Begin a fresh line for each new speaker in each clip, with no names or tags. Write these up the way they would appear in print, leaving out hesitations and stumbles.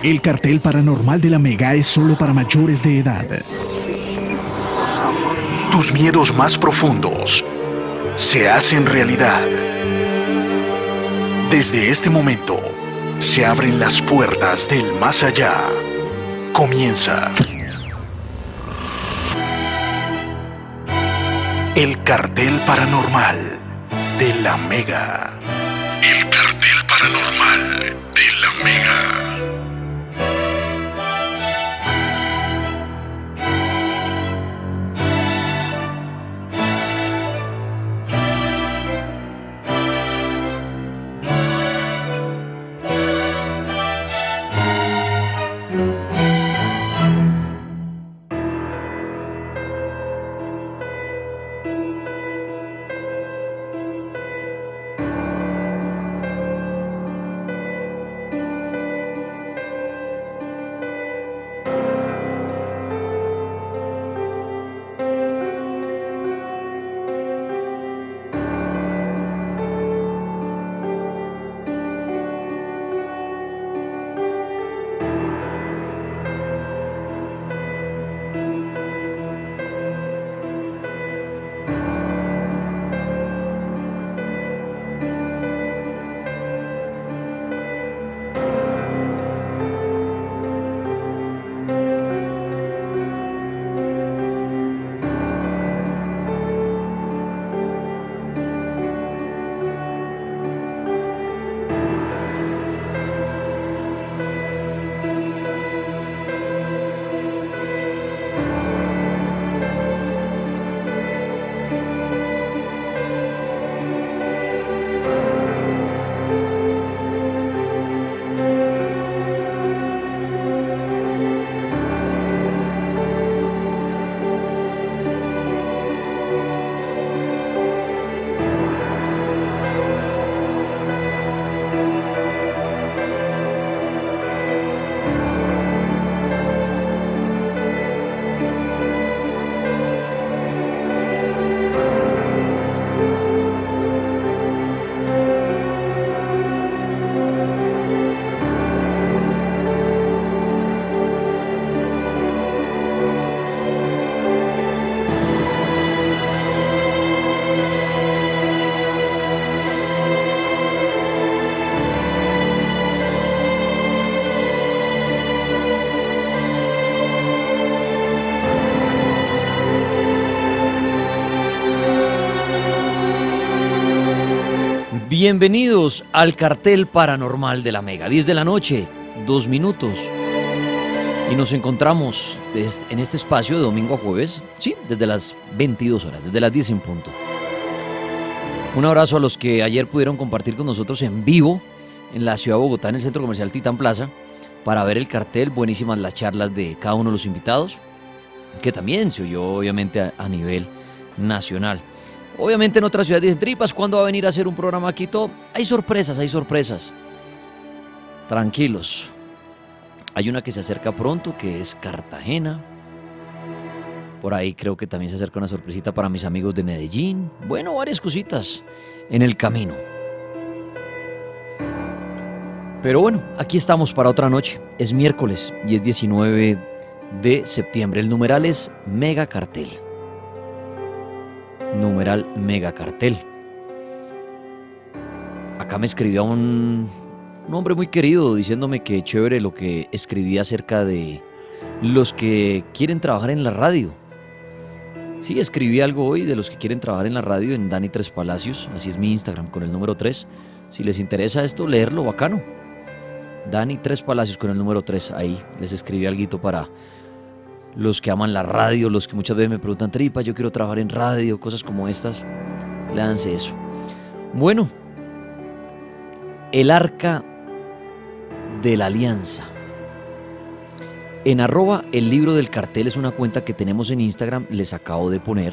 El cartel paranormal de la Mega es solo para mayores de edad. Tus miedos más profundos se hacen realidad. Desde este momento, se abren las puertas del más allá. Comienza el cartel paranormal de la Mega. El cartel paranormal de la Mega.
Bienvenidos al cartel paranormal de la Mega. 10 de la noche, 2 minutos. Y nos encontramos en este espacio de domingo a jueves, sí, desde las 22 horas, desde las 10 en punto. Un abrazo a los que ayer pudieron compartir con nosotros en vivo en la ciudad de Bogotá, en el Centro Comercial Titán Plaza, para ver el cartel, buenísimas las charlas de cada uno de los invitados, que también se oyó obviamente a nivel nacional. Obviamente en otras ciudades dicen, Tripas, ¿cuándo va a venir a hacer un programa aquí? Todo? Hay sorpresas. Tranquilos. Hay una que se acerca pronto, que es Cartagena. Por ahí creo que también se acerca una sorpresita para mis amigos de Medellín. Bueno, varias cositas en el camino. Pero bueno, aquí estamos para otra noche. Es miércoles y es 19 de septiembre. El numeral es Mega Cartel. Numeral Mega Cartel. Acá me escribió un hombre muy querido diciéndome que chévere lo que escribí acerca de los que quieren trabajar en la radio. Sí, escribí algo hoy de los que quieren trabajar en la radio en Dani Tres Palacios, así es mi Instagram con el número 3. Si les interesa esto, leerlo, bacano. Dani Tres Palacios con el número 3, ahí les escribí algo para los que aman la radio, los que muchas veces me preguntan, Tripa, yo quiero trabajar en radio, cosas como estas, léanse eso. Bueno, el Arca de la Alianza. En @ el libro del cartel es una cuenta que tenemos en Instagram, les acabo de poner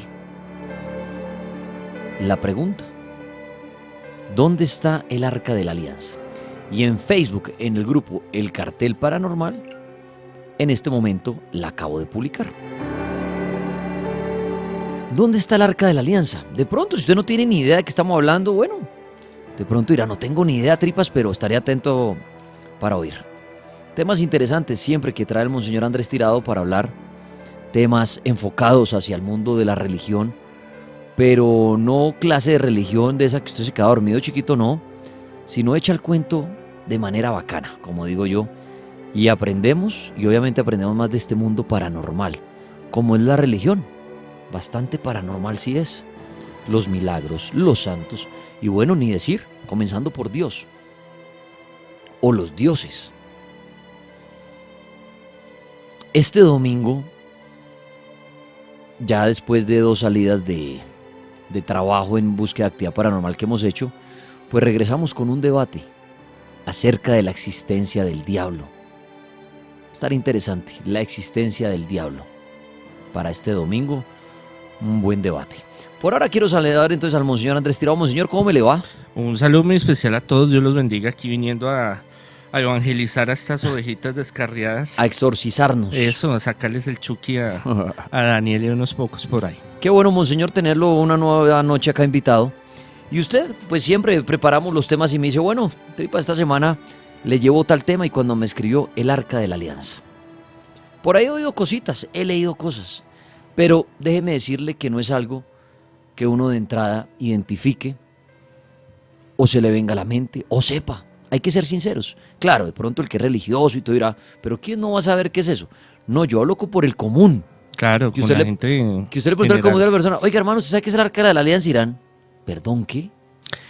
la pregunta. ¿Dónde está el Arca de la Alianza? Y en Facebook, en el grupo El Cartel Paranormal, en este momento la acabo de publicar. ¿Dónde está el Arca de la Alianza? De pronto, si usted no tiene ni idea de qué estamos hablando, bueno, de pronto dirá, no tengo ni idea, Tripas, pero estaré atento para oír. Temas interesantes siempre que trae el Monseñor Andrés Tirado para hablar, temas enfocados hacia el mundo de la religión, pero no clase de religión de esa que usted se queda dormido chiquito, no, sino echa el cuento de manera bacana, como digo yo, y aprendemos, y obviamente aprendemos más de este mundo paranormal, como es la religión, bastante paranormal sí es, los milagros, los santos, y bueno, ni decir, comenzando por Dios, o los dioses. Este domingo, ya después de 2 salidas de trabajo en búsqueda de actividad paranormal que hemos hecho, pues regresamos con un debate acerca de la existencia del diablo. Estará interesante, la existencia del diablo. Para este domingo, un buen debate. Por ahora quiero saludar entonces al Monseñor Andrés Tirado. Monseñor, ¿cómo me le va?
Un saludo muy especial a todos, Dios los bendiga, aquí viniendo a evangelizar a estas ovejitas descarriadas.
A exorcizarnos.
Eso, a sacarles el chuki a Daniel y unos pocos por ahí.
Qué bueno, Monseñor, tenerlo una nueva noche acá invitado. Y usted, pues siempre preparamos los temas y me dice, bueno, Tripa, esta semana le llevo tal tema, y cuando me escribió el Arca de la Alianza. Por ahí he oído cositas, he leído cosas, pero déjeme decirle que no es algo que uno de entrada identifique o se le venga a la mente o sepa. Hay que ser sinceros. Claro, de pronto el que es religioso y todo dirá, pero ¿quién no va a saber qué es eso? No, yo hablo por el común.
Claro,
que
con
usted
la
le,
gente
que usted le pregunta al
general.
común de la persona, oiga hermano, ¿usted sabe qué es el Arca de la Alianza? Irán, ¿perdón qué?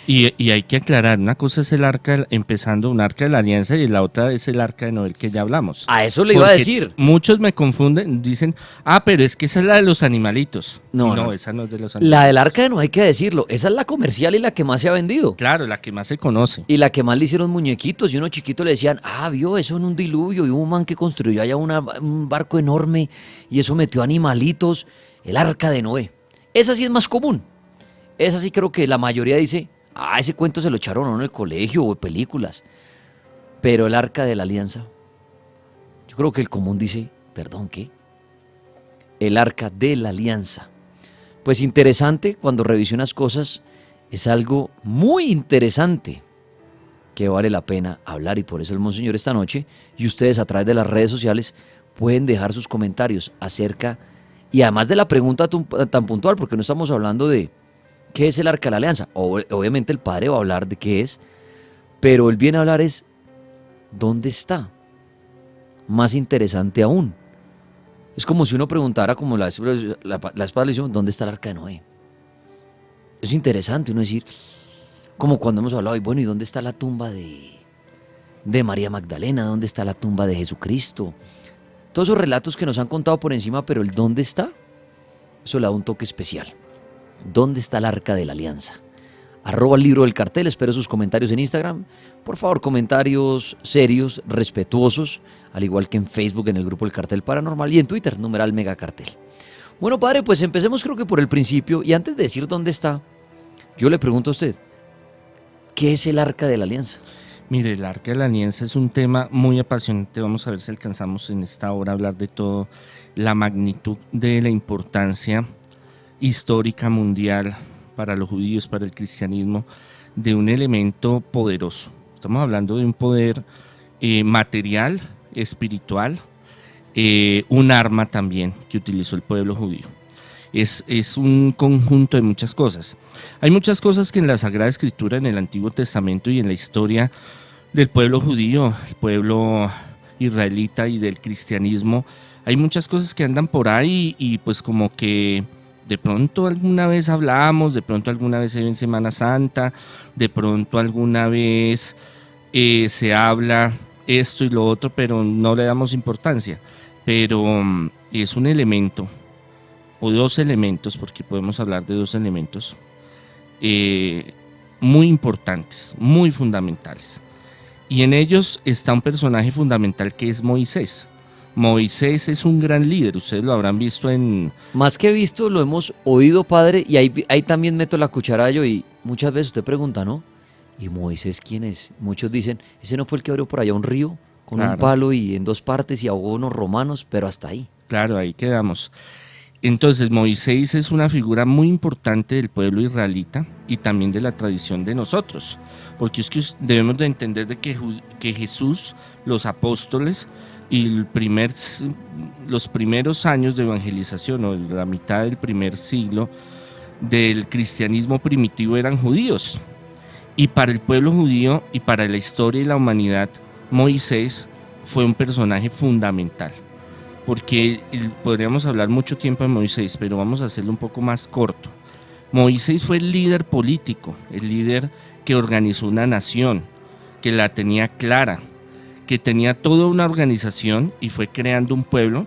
Y hay que aclarar, una cosa es el arca, empezando un arca de la alianza, y la otra es el arca de Noé que ya hablamos.
A eso le iba a
Porque
decir.
muchos me confunden, dicen, pero es que esa es la de los animalitos.
No.
Esa no es de los animalitos.
La del Arca de Noé hay que decirlo, esa es la comercial y la que más se ha vendido.
Claro, la que más se conoce.
Y la que más le hicieron muñequitos, y unos chiquitos le decían, vio eso en un diluvio, y hubo un man que construyó allá un barco enorme, y eso metió animalitos, el Arca de Noé. Esa sí es más común. Esa sí creo que la mayoría dice, ese cuento se lo echaron a uno en el colegio o en películas. Pero el Arca de la Alianza, yo creo que el común dice, perdón, ¿qué? El Arca de la Alianza. Pues interesante, cuando revisé unas cosas, es algo muy interesante que vale la pena hablar, y por eso el Monseñor esta noche, y ustedes a través de las redes sociales, pueden dejar sus comentarios acerca, y además de la pregunta tan puntual, porque no estamos hablando de ¿qué es el Arca de la Alianza? Obviamente el Padre va a hablar de qué es, pero él viene a hablar es ¿dónde está? Más interesante aún. Es como si uno preguntara, como la espada le hicimos, ¿dónde está el Arca de Noé? Es interesante uno decir, como cuando hemos hablado, bueno, ¿y dónde está la tumba de María Magdalena? ¿Dónde está la tumba de Jesucristo? Todos esos relatos que nos han contado por encima, pero el ¿dónde está? Eso le da un toque especial. ¿Dónde está el Arca de la Alianza? @libro del cartel, espero sus comentarios en Instagram. Por favor, comentarios serios, respetuosos, al igual que en Facebook en el grupo El Cartel Paranormal, y en Twitter, #megacartel. Bueno, padre, pues empecemos creo que por el principio, y antes de decir dónde está, yo le pregunto a usted, ¿qué es el Arca de la Alianza?
Mire, el Arca de la Alianza es un tema muy apasionante. Vamos a ver si alcanzamos en esta hora a hablar de todo, la magnitud de la importancia histórica mundial para los judíos, para el cristianismo, de un elemento poderoso. Estamos hablando de un poder material, espiritual, un arma también que utilizó el pueblo judío. Es un conjunto de muchas cosas. Hay muchas cosas que en la Sagrada Escritura, en el Antiguo Testamento y en la historia del pueblo judío, el pueblo israelita y del cristianismo, hay muchas cosas que andan por ahí y pues como que de pronto alguna vez hablamos, de pronto alguna vez se ve en Semana Santa, de pronto alguna vez se habla esto y lo otro, pero no le damos importancia. Pero es un elemento, o 2 elementos, porque podemos hablar de 2 elementos, muy importantes, muy fundamentales. Y en ellos está un personaje fundamental que es Moisés. Moisés es un gran líder, ustedes lo habrán visto en...
Más que visto, lo hemos oído, padre, y ahí también meto la cuchara yo, y muchas veces usted pregunta, ¿no? ¿Y Moisés quién es? Muchos dicen, ese no fue el que abrió por allá un río con un palo y en 2 partes y ahogó unos romanos, pero hasta ahí.
Claro, ahí quedamos. Entonces Moisés es una figura muy importante del pueblo israelita y también de la tradición de nosotros, porque es que debemos de entender de que Jesús, los apóstoles y los primeros años de evangelización o la mitad del primer siglo del cristianismo primitivo eran judíos, y para el pueblo judío y para la historia y la humanidad Moisés fue un personaje fundamental. Porque podríamos hablar mucho tiempo de Moisés, pero vamos a hacerlo un poco más corto. Moisés fue el líder político, el líder que organizó una nación, que la tenía clara, que tenía toda una organización y fue creando un pueblo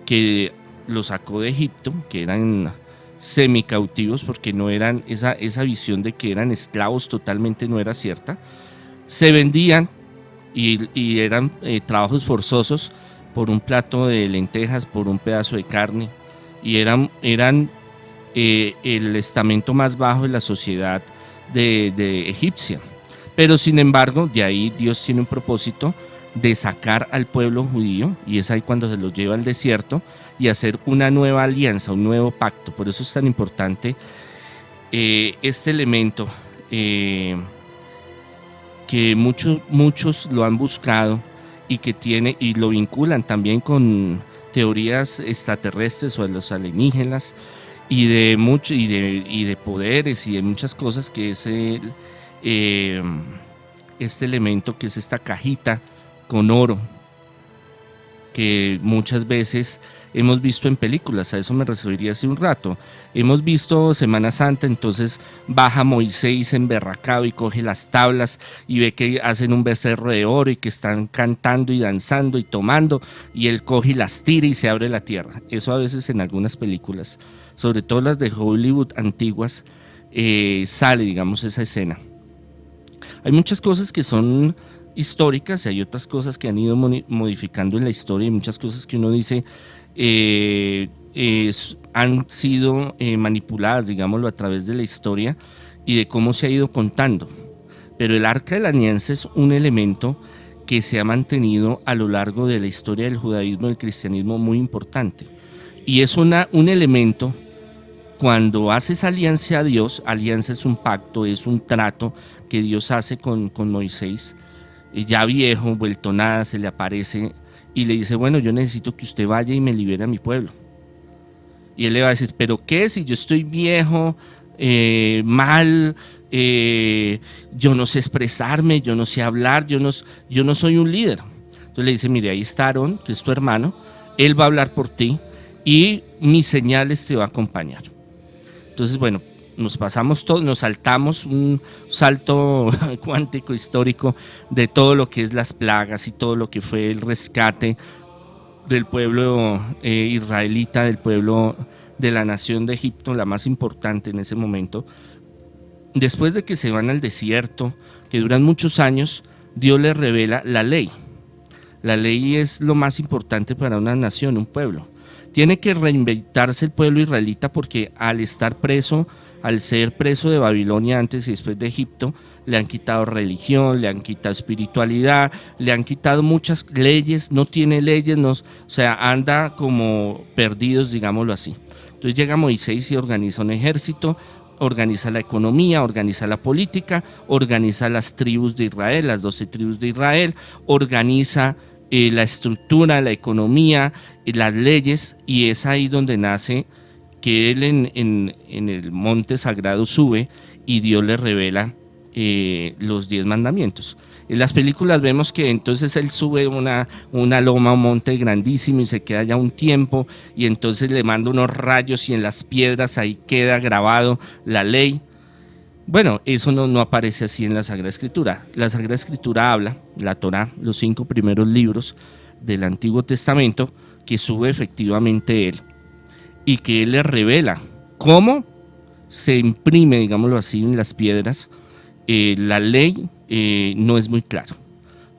que lo sacó de Egipto, que eran semicautivos, porque no eran, esa visión de que eran esclavos totalmente no era cierta. Se vendían y eran trabajos forzosos por un plato de lentejas, por un pedazo de carne, y eran el estamento más bajo de la sociedad de egipcia. Pero sin embargo, de ahí Dios tiene un propósito de sacar al pueblo judío, y es ahí cuando se los lleva al desierto, y hacer una nueva alianza, un nuevo pacto. Por eso es tan importante este elemento que muchos lo han buscado, y que tiene y lo vinculan también con teorías extraterrestres o de los alienígenas y de poderes y de muchas cosas, que es este elemento que es esta cajita con oro que muchas veces hemos visto en películas. A eso me referiría hace un rato. Hemos visto Semana Santa, entonces baja Moisés emberracado y coge las tablas y ve que hacen un becerro de oro y que están cantando y danzando y tomando, y él coge y las tira y se abre la tierra. Eso a veces en algunas películas, sobre todo las de Hollywood antiguas, sale, digamos, esa escena. Hay muchas cosas que son históricas y hay otras cosas que han ido modificando en la historia, y muchas cosas que uno dice han sido manipuladas, digámoslo, a través de la historia y de cómo se ha ido contando. Pero el Arca de la Alianza es un elemento que se ha mantenido a lo largo de la historia del judaísmo y del cristianismo muy importante. Y es un elemento, cuando haces alianza a Dios, alianza es un pacto, es un trato que Dios hace con Moisés, ya viejo, vuelto nada, se le aparece y le dice: bueno, yo necesito que usted vaya y me libere a mi pueblo. Y él le va a decir: ¿pero qué? Si yo estoy viejo, mal, yo no sé expresarme, yo no sé hablar, yo no soy un líder. Entonces le dice: mire, ahí está Aarón, que es tu hermano, él va a hablar por ti y mis señales te va a acompañar. Entonces, bueno, nos pasamos todo, nos saltamos un salto cuántico histórico de todo lo que es las plagas y todo lo que fue el rescate del pueblo israelita, del pueblo de la nación de Egipto, la más importante en ese momento. Después de que se van al desierto, que duran muchos años, Dios les revela la ley. La ley es lo más importante para una nación, un pueblo. Tiene que reinventarse el pueblo israelita, porque al estar preso, al ser preso de Babilonia antes y después de Egipto, le han quitado religión, le han quitado espiritualidad, le han quitado muchas leyes, no tiene leyes, o sea, anda como perdidos, digámoslo así. Entonces llega Moisés y organiza un ejército, organiza la economía, organiza la política, organiza las tribus de Israel, las 12 tribus de Israel, organiza la estructura, la economía, las leyes, y es ahí donde nace que él en el monte sagrado sube y Dios le revela los 10 mandamientos. En las películas vemos que entonces él sube una loma, un monte grandísimo, y se queda ya un tiempo, y entonces le manda unos rayos y en las piedras ahí queda grabado la ley. Bueno, eso no aparece así en la Sagrada Escritura. La Sagrada Escritura habla, la Torá, los 5 primeros libros del Antiguo Testamento, que sube efectivamente él, y que él le revela cómo se imprime, digámoslo así, en las piedras. La ley no es muy claro,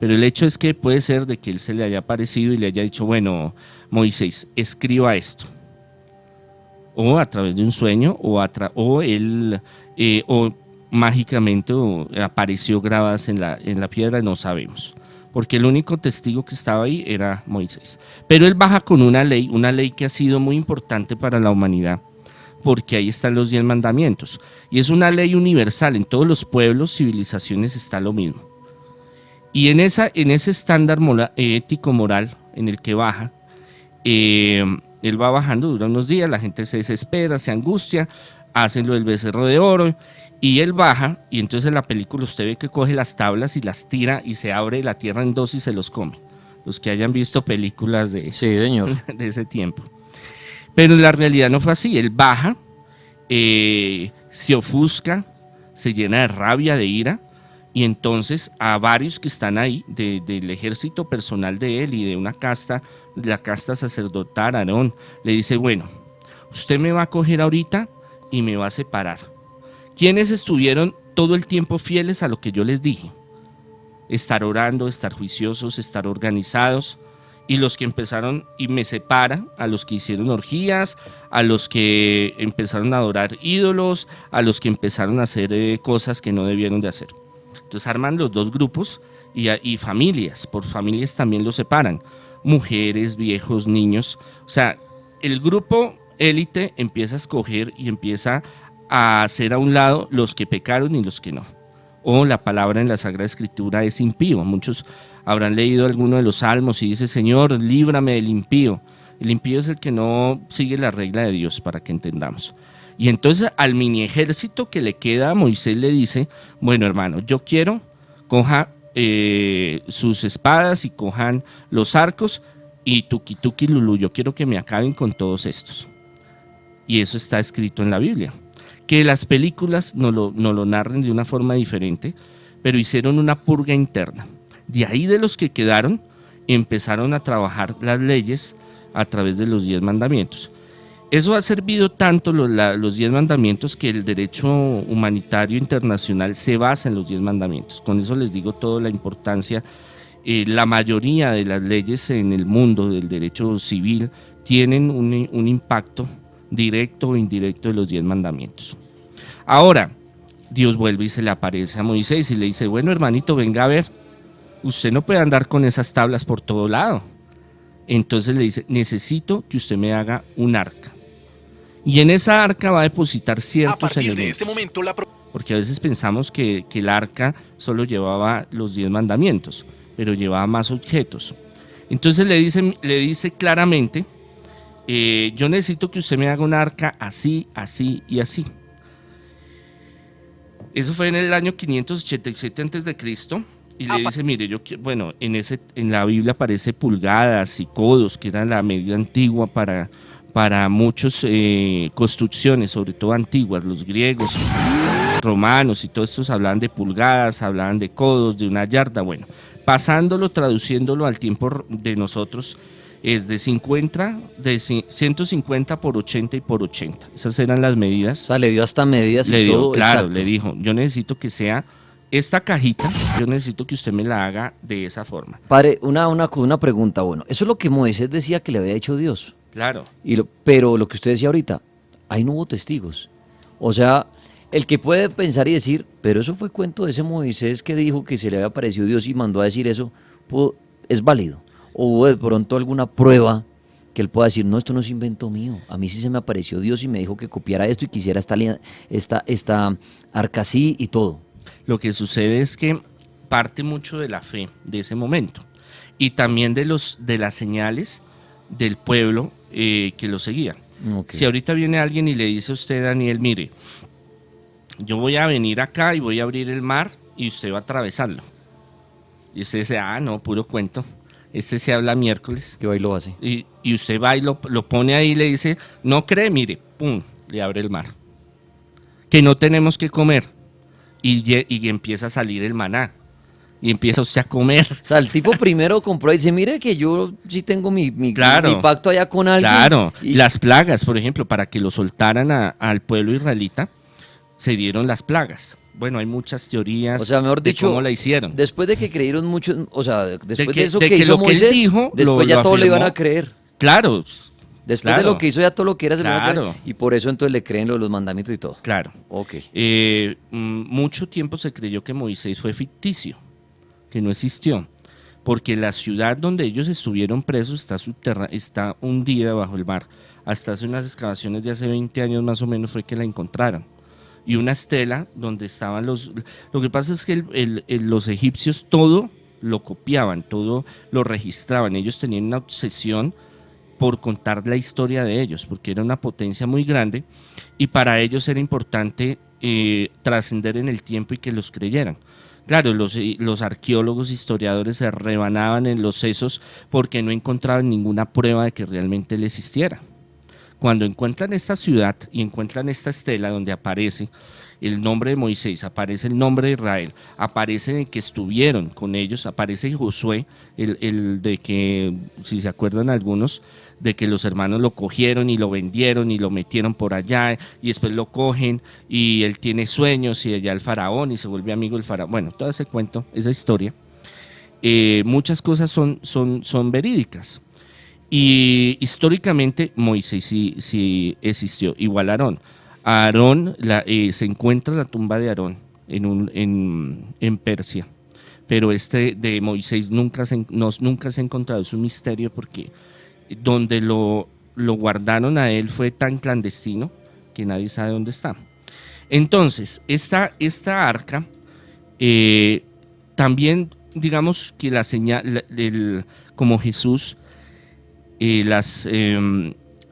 pero el hecho es que puede ser de que él se le haya aparecido y le haya dicho: bueno, Moisés, escriba esto, o a través de un sueño, o él mágicamente apareció grabadas en la piedra, no sabemos, porque el único testigo que estaba ahí era Moisés. Pero él baja con una ley que ha sido muy importante para la humanidad, porque ahí están los 10 mandamientos. Y es una ley universal, en todos los pueblos, civilizaciones está lo mismo. Y en ese estándar ético-moral en el que baja, él va bajando, dura unos días, la gente se desespera, se angustia, hacen lo del becerro de oro, y él baja, y entonces en la película usted ve que coge las tablas y las tira y se abre la tierra en dos y se los come. Los que hayan visto películas
Sí, señor.
de ese tiempo. Pero en la realidad no fue así. Él baja, se ofusca, se llena de rabia, de ira, y entonces a varios que están ahí, del ejército personal de él y de una casta, la casta sacerdotal, Aarón, le dice, bueno, usted me va a coger ahorita y me va a separar. ¿Quiénes estuvieron todo el tiempo fieles a lo que yo les dije? Estar orando, estar juiciosos, estar organizados. Y los que empezaron, y me separa, a los que hicieron orgías, a los que empezaron a adorar ídolos, a los que empezaron a hacer cosas que no debieron de hacer. Entonces arman los dos grupos y familias, por familias también los separan. Mujeres, viejos, niños. O sea, el grupo élite empieza a escoger y empieza a hacer a un lado los que pecaron y los que no. O la palabra en la Sagrada Escritura es impío. Muchos habrán leído alguno de los salmos y dice, Señor, líbrame del impío. El impío es el que no sigue la regla de Dios, para que entendamos. Y entonces al mini ejército que le queda a Moisés le dice, bueno hermano, yo quiero, coja sus espadas y cojan los arcos y tuki lulú, yo quiero que me acaben con todos estos. Y eso está escrito en la Biblia. Que las películas no lo narren de una forma diferente, pero hicieron una purga interna. De ahí, de los que quedaron, empezaron a trabajar las leyes a través de los 10 mandamientos. Eso ha servido tanto los 10 mandamientos que el derecho humanitario internacional se basa en los 10 mandamientos. Con eso les digo toda la importancia. La mayoría de las leyes en el mundo del derecho civil tienen un impacto directo o indirecto de los 10 mandamientos. Ahora, Dios vuelve y se le aparece a Moisés y le dice, bueno hermanito, venga a ver, usted no puede andar con esas tablas por todo lado. Entonces le dice, necesito que usted me haga un arca. Y en esa arca va a depositar ciertos elementos. Porque a veces pensamos que el arca solo llevaba los 10 mandamientos, pero llevaba más objetos. Entonces le dice claramente, yo necesito que usted me haga un arca así, así y así. Eso fue en el año 587 a.C. Y le dice, mire, bueno, en la Biblia aparece pulgadas y codos, que era la medida antigua para muchas construcciones, sobre todo antiguas, los griegos, romanos y todos estos hablaban de pulgadas, hablaban de codos, de una yarda. Bueno, pasándolo, traduciéndolo al tiempo de nosotros, es de 150 por 80 y por 80. Esas eran las medidas.
O sea, le dio hasta medidas y todo.
Claro,
exacto.
le dijo, yo necesito que sea esta cajita, yo necesito que usted me la haga de esa forma.
Padre, una pregunta, bueno, eso es lo que Moisés decía que le había hecho Dios.
Claro.
Pero lo que usted decía ahorita, ahí no hubo testigos. O sea, el que puede pensar y decir, pero eso fue cuento de ese Moisés que dijo que se le había aparecido Dios y mandó a decir eso, es válido. O hubo de pronto alguna prueba que él pueda decir, no, esto no es invento mío, a mí sí se me apareció Dios y me dijo que copiara esto y quisiera esta arca así y todo.
Lo que sucede es que parte mucho de la fe de ese momento y también de las señales del pueblo que lo seguía. Okay. Si ahorita viene alguien y le dice a usted, Daniel, mire, yo voy a venir acá y voy a abrir el mar y usted va a atravesarlo. Y usted dice, no, puro cuento. Este se habla miércoles.
Que va y lo hace.
Y usted va y lo pone ahí y le dice, no cree, mire, pum, le abre el mar. Que no tenemos que comer. Y empieza a salir el maná. Y empieza usted a comer.
O sea, el tipo primero compró y dice, mire que yo sí tengo mi pacto allá con alguien.
Claro, las plagas, por ejemplo, para que lo soltaran al pueblo israelita, se dieron las plagas. Bueno, hay muchas teorías,
o sea, mejor dicho,
de cómo la hicieron.
Después de que creyeron muchos, o sea, después de eso que hizo Moisés,
dijo,
después ya todos le iban a creer.
Claro.
Después de lo que hizo ya todo lo que era se lo iban a creer.
Claro.
Y por eso entonces le creen los mandamientos y todo.
Claro.
Ok.
Mucho tiempo se creyó que Moisés fue ficticio, que no existió. porque la ciudad donde ellos estuvieron presos está hundida bajo el mar. Hasta hace unas excavaciones de hace 20 años más o menos fue que la encontraron. Y una estela donde estaban los... Lo que pasa es que los egipcios todo lo copiaban, todo lo registraban. Ellos tenían una obsesión por contar la historia de ellos, porque era una potencia muy grande y para ellos era importante trascender en el tiempo y que los creyeran. Claro, los arqueólogos, historiadores se rebanaban en los sesos porque no encontraban ninguna prueba de que realmente él existiera. Cuando encuentran esta ciudad y encuentran esta estela donde aparece el nombre de Moisés, aparece el nombre de Israel, aparece de que estuvieron con ellos, aparece Josué, el de que, si se acuerdan algunos, de que los hermanos lo cogieron y lo vendieron y lo metieron por allá y después lo cogen y él tiene sueños y allá el faraón y se vuelve amigo del faraón. Bueno, todo ese cuento, esa historia, muchas cosas son verídicas. Y históricamente Moisés sí existió, igual Aarón. Aarón, se encuentra la tumba de Aarón en Persia, pero de Moisés nunca se ha encontrado, es un misterio porque donde lo guardaron a él fue tan clandestino que nadie sabe dónde está. Entonces, esta arca también, digamos que la señal, como Jesús,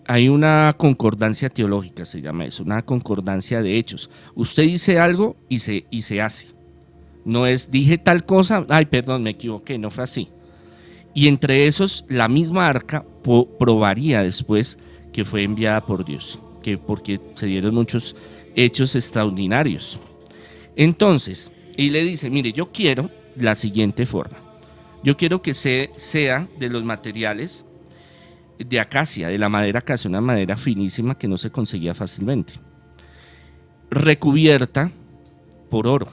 hay una concordancia teológica, se llama eso, una concordancia de hechos. Usted dice algo y se hace. No es, dije tal cosa, ay, perdón, me equivoqué, no fue así. Y entre esos, la misma arca probaría después que fue enviada por Dios, porque se dieron muchos hechos extraordinarios. Entonces, y le dice, mire, yo quiero la siguiente forma. Yo quiero que sea de los materiales de acacia, de la madera acacia, una madera finísima que no se conseguía fácilmente, recubierta por oro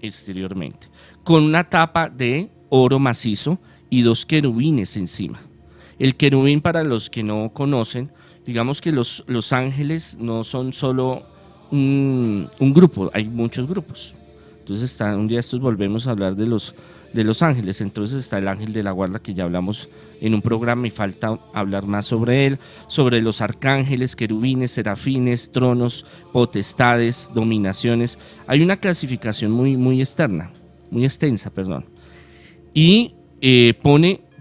exteriormente, con una tapa de oro macizo y 2 querubines encima. El querubín, para los que no conocen, digamos que los ángeles no son solo un grupo, hay muchos grupos. Entonces un día estos volvemos a hablar de los ángeles. Entonces está el ángel de la guarda, que ya hablamos en un programa y falta hablar más sobre él, sobre los arcángeles, querubines, serafines, tronos, potestades, dominaciones. Hay una clasificación muy extensa, perdón. Y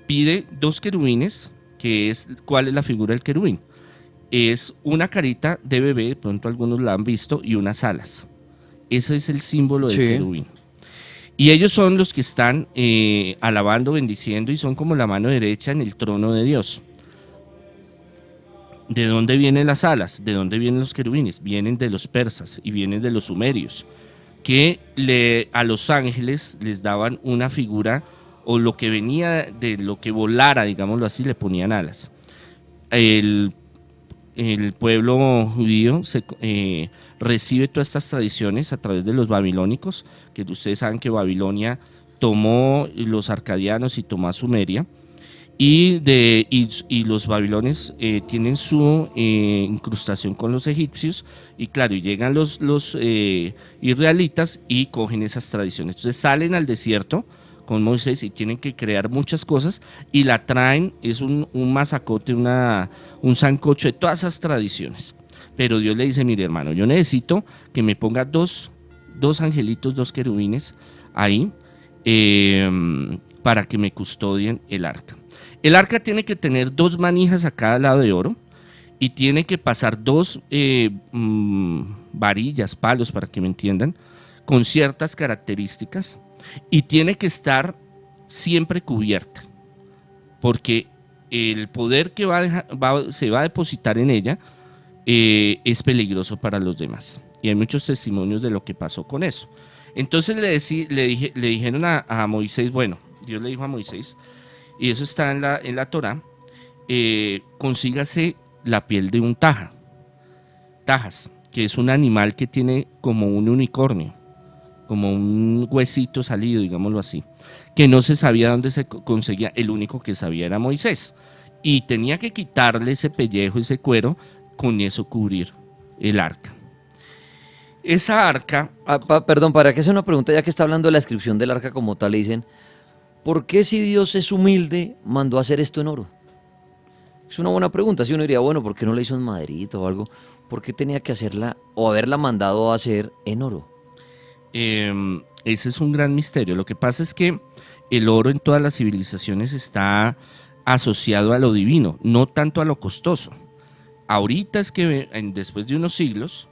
pide 2 querubines, ¿cuál es la figura del querubín? Es una carita de bebé, de pronto algunos la han visto, y unas alas. Ese es el símbolo del querubín. Y ellos son los que están alabando, bendiciendo, y son como la mano derecha en el trono de Dios. ¿De dónde vienen las alas? ¿De dónde vienen los querubines? Vienen de los persas y vienen de los sumerios, que a los ángeles les daban una figura, o lo que venía de lo que volara, digámoslo así, le ponían alas. El pueblo judío recibe todas estas tradiciones a través de los babilónicos, que ustedes saben que Babilonia tomó los arcadianos y tomó a Sumeria, y los babilones tienen su incrustación con los egipcios, y claro, llegan los israelitas y cogen esas tradiciones. Entonces salen al desierto con Moisés y tienen que crear muchas cosas y la traen, es un masacote, un sancocho de todas esas tradiciones. Pero Dios le dice, mire hermano, yo necesito que me ponga dos angelitos, 2 querubines ahí para que me custodien el arca. El arca tiene que tener 2 manijas a cada lado de oro y tiene que pasar 2 varillas, palos, para que me entiendan, con ciertas características, y tiene que estar siempre cubierta, porque el poder que se va a depositar en ella es peligroso para los demás. Y hay muchos testimonios de lo que pasó con eso. Entonces le dijeron a Moisés, bueno, Dios le dijo a Moisés, y eso está en la Torá, consígase la piel de un tajas, que es un animal que tiene como un unicornio, como un huesito salido, digámoslo así, que no se sabía dónde se conseguía, el único que sabía era Moisés, y tenía que quitarle ese pellejo, ese cuero, con eso cubrir el arca. Esa arca...
Perdón, para que hacer una pregunta, ya que está hablando de la descripción del arca como tal, le dicen, ¿por qué si Dios es humilde mandó a hacer esto en oro? Es una buena pregunta. Si uno diría, bueno, ¿por qué no la hizo en Madrid o algo? ¿Por qué tenía que hacerla o haberla mandado a hacer en oro?
Ese es un gran misterio. Lo que pasa es que el oro en todas las civilizaciones está asociado a lo divino, no tanto a lo costoso. Ahorita es que después de unos siglos,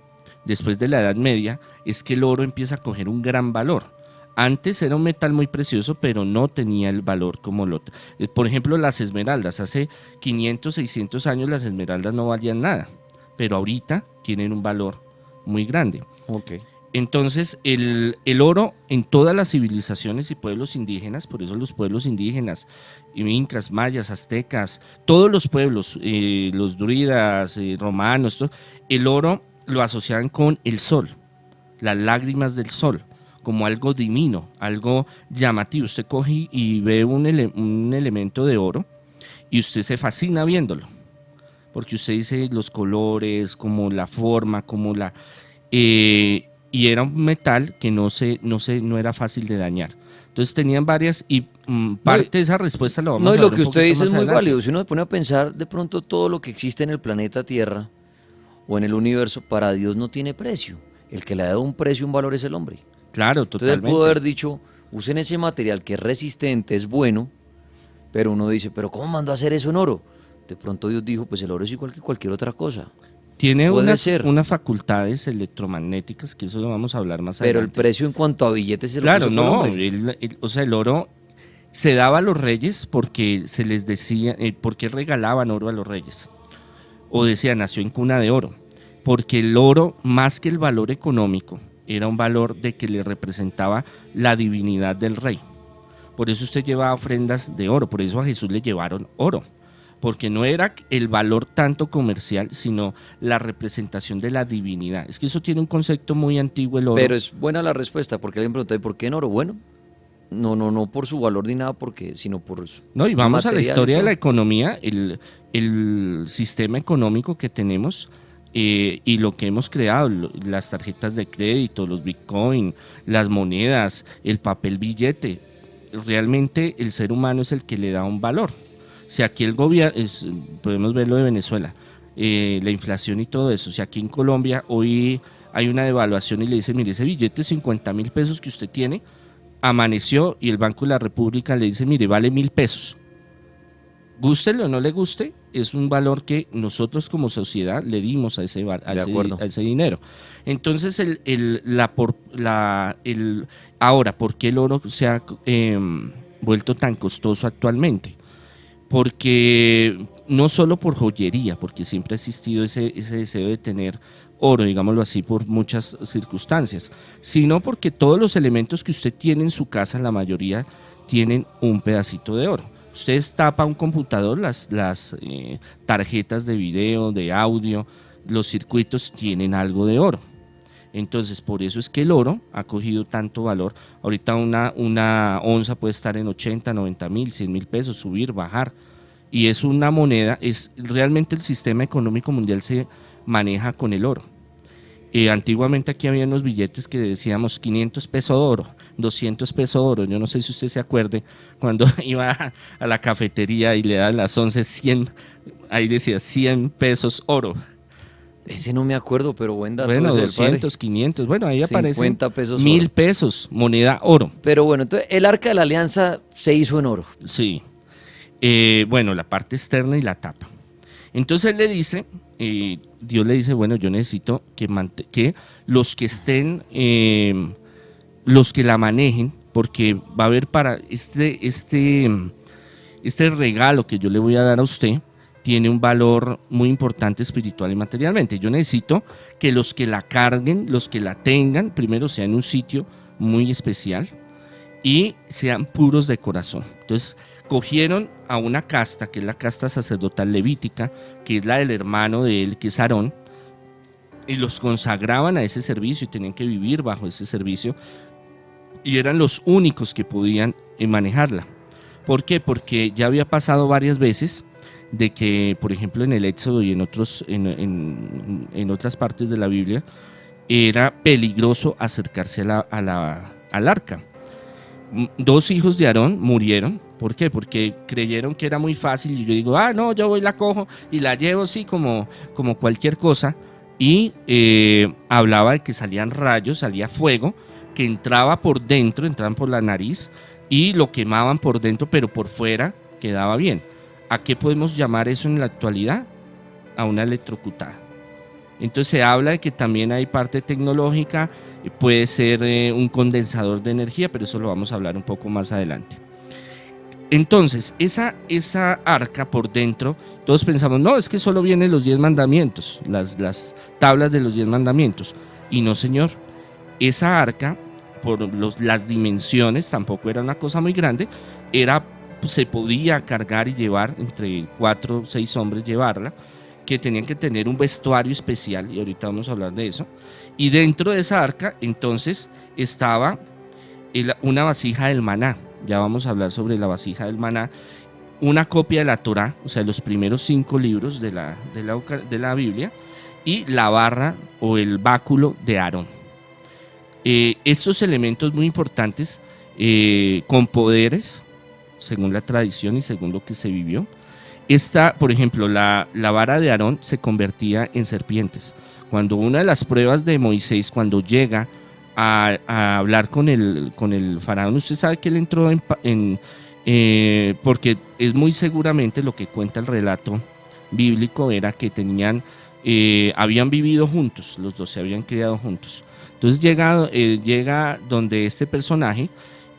después de la Edad Media, es que el oro empieza a coger un gran valor. Antes era un metal muy precioso, pero no tenía el valor como por ejemplo, las esmeraldas. Hace 500, 600 años las esmeraldas no valían nada, pero ahorita tienen un valor muy grande.
Ok.
Entonces, el oro en todas las civilizaciones y pueblos indígenas, por eso los pueblos indígenas, incas, mayas, aztecas, todos los pueblos, los druidas, romanos, el oro lo asociaban con el sol, las lágrimas del sol, como algo divino, algo llamativo. Usted coge y ve un elemento de oro y usted se fascina viéndolo, porque usted dice los colores, como la forma, como la... y era un metal que no era fácil de dañar. Entonces tenían varias y parte de esa respuesta lo vamos a ver.
No, y lo que
un
usted
poquito
dice
más
es muy
adelante.
válido. Si uno se pone a pensar, de pronto todo lo que existe en el planeta Tierra o en el universo, para Dios no tiene precio. El que le ha dado un precio, un valor es el hombre.
Claro,
Entonces él
totalmente.
pudo haber dicho, usen ese material que es resistente, es bueno, pero uno dice, ¿pero cómo mandó a hacer eso en oro? De pronto Dios dijo, pues el oro es igual que cualquier otra cosa.
Tiene
Puede ser.
unas facultades electromagnéticas, que eso lo vamos a hablar más
Pero el
adelante.
precio en cuanto a billetes es lo que
Claro,
hizo fue el
no,
hombre.
o sea, el oro se daba a los reyes porque se les decía, porque regalaban oro a los reyes. O decía, nació en cuna de oro. Porque el oro, más que el valor económico, era un valor de que le representaba la divinidad del rey. Por eso usted llevaba ofrendas de oro, por eso a Jesús le llevaron oro. Porque no era el valor tanto comercial, sino la representación de la divinidad. Es que eso tiene un concepto muy antiguo, el oro.
Pero es buena la respuesta, porque alguien pregunta, ¿y por qué en oro? Bueno, no por su valor ni nada, sino por su
No, y vamos a la
material y
historia de
todo.
la economía, el sistema económico que tenemos y lo que hemos creado, las tarjetas de crédito, los bitcoin, las monedas, el papel billete. Realmente el ser humano es el que le da un valor. O sea, aquí el gobierno, podemos ver lo de Venezuela, la inflación y todo eso. O sea, aquí en Colombia hoy hay una devaluación y le dice, mire, ese billete de 50.000 pesos que usted tiene, amaneció y el Banco de la República le dice, mire, vale 1.000 pesos. Gústele o no le guste, es un valor que nosotros como sociedad le dimos a ese dinero. Entonces, ahora, ¿por qué el oro se ha vuelto tan costoso actualmente? Porque no solo por joyería, porque siempre ha existido ese deseo de tener oro, digámoslo así, por muchas circunstancias, sino porque todos los elementos que usted tiene en su casa, la mayoría tienen un pedacito de oro. Usted tapa un computador, las tarjetas de video, de audio, los circuitos tienen algo de oro. Entonces, por eso es que el oro ha cogido tanto valor. Ahorita una onza puede estar en 80, 90.000, 100.000 pesos, subir, bajar. Y es una moneda, realmente el sistema económico mundial se maneja con el oro. Antiguamente aquí había unos billetes que decíamos 500 pesos de oro, 200 pesos de oro. Yo no sé si usted se acuerde cuando iba a la cafetería y le daban las 11, 100, ahí decía 100 pesos oro.
Ese no me acuerdo, pero buen dato.
Bueno,
ese,
200, 500, bueno, ahí aparecen
50 pesos
1.000
oro.
pesos, moneda oro.
Pero bueno, entonces el Arca de la Alianza se hizo en oro.
Sí. Bueno, la parte externa y la tapa. Entonces él le dice, Dios le dice, bueno, yo necesito que los que estén, los que la manejen, porque va a haber para este regalo que yo le voy a dar a usted, tiene un valor muy importante espiritual y materialmente. Yo necesito que los que la carguen, los que la tengan, primero sean en un sitio muy especial y sean puros de corazón. Entonces, cogieron a una casta, que es la casta sacerdotal levítica, que es la del hermano de él, que es Aarón, y los consagraban a ese servicio y tenían que vivir bajo ese servicio, y eran los únicos que podían manejarla. ¿Por qué? Porque ya había pasado varias veces de que, por ejemplo, en el Éxodo y en otras partes de la Biblia, era peligroso acercarse al arca. 2 hijos de Aarón murieron. ¿Por qué? Porque creyeron que era muy fácil y yo digo, no, yo voy, la cojo y la llevo así como cualquier cosa. Y hablaba de que salían rayos, salía fuego, que entraba por dentro, entraban por la nariz y lo quemaban por dentro, pero por fuera quedaba bien. ¿A qué podemos llamar eso en la actualidad? A una electrocutada. Entonces se habla de que también hay parte tecnológica, puede ser un condensador de energía, pero eso lo vamos a hablar un poco más adelante. Entonces, esa arca por dentro, todos pensamos, no, es que solo vienen los 10 mandamientos, las tablas de los 10 mandamientos. Y no, señor, esa arca, por las dimensiones, tampoco era una cosa muy grande, se podía cargar y llevar, entre 4 o 6 hombres llevarla, que tenían que tener un vestuario especial, y ahorita vamos a hablar de eso. Y dentro de esa arca, entonces, estaba una vasija del maná. Ya vamos a hablar sobre la vasija del maná, una copia de la Torá, o sea, los primeros 5 libros de la Biblia, y la barra o el báculo de Aarón. Estos elementos muy importantes, con poderes, según la tradición y según lo que se vivió. Por ejemplo, la vara de Aarón se convertía en serpientes. Cuando una de las pruebas de Moisés, cuando llega a hablar con el faraón, usted sabe que él entró porque es muy seguramente lo que cuenta el relato bíblico, era que habían vivido juntos, los dos se habían criado juntos. Entonces llega donde este personaje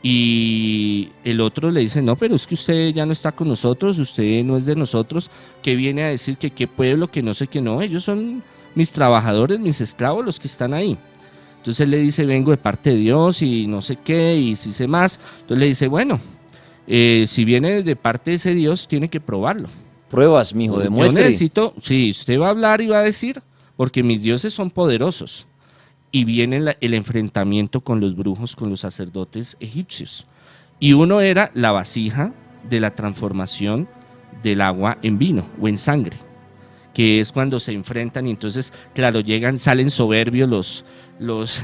y el otro le dice, no, pero es que usted ya no está con nosotros, usted no es de nosotros, que viene a decir que qué pueblo, que no sé qué, no, ellos son mis trabajadores, mis esclavos, los que están ahí. Entonces él le dice, vengo de parte de Dios y no sé qué, y si sé más. Entonces le dice, bueno, si viene de parte de ese Dios, tiene que probarlo.
Pruebas, mijo, demuestre.
Yo necesito, sí, usted va a hablar y va a decir, porque mis dioses son poderosos. Y viene el enfrentamiento con los brujos, con los sacerdotes egipcios. Y uno era la vasija de la transformación del agua en vino o en sangre, que es cuando se enfrentan y entonces, claro, salen soberbios los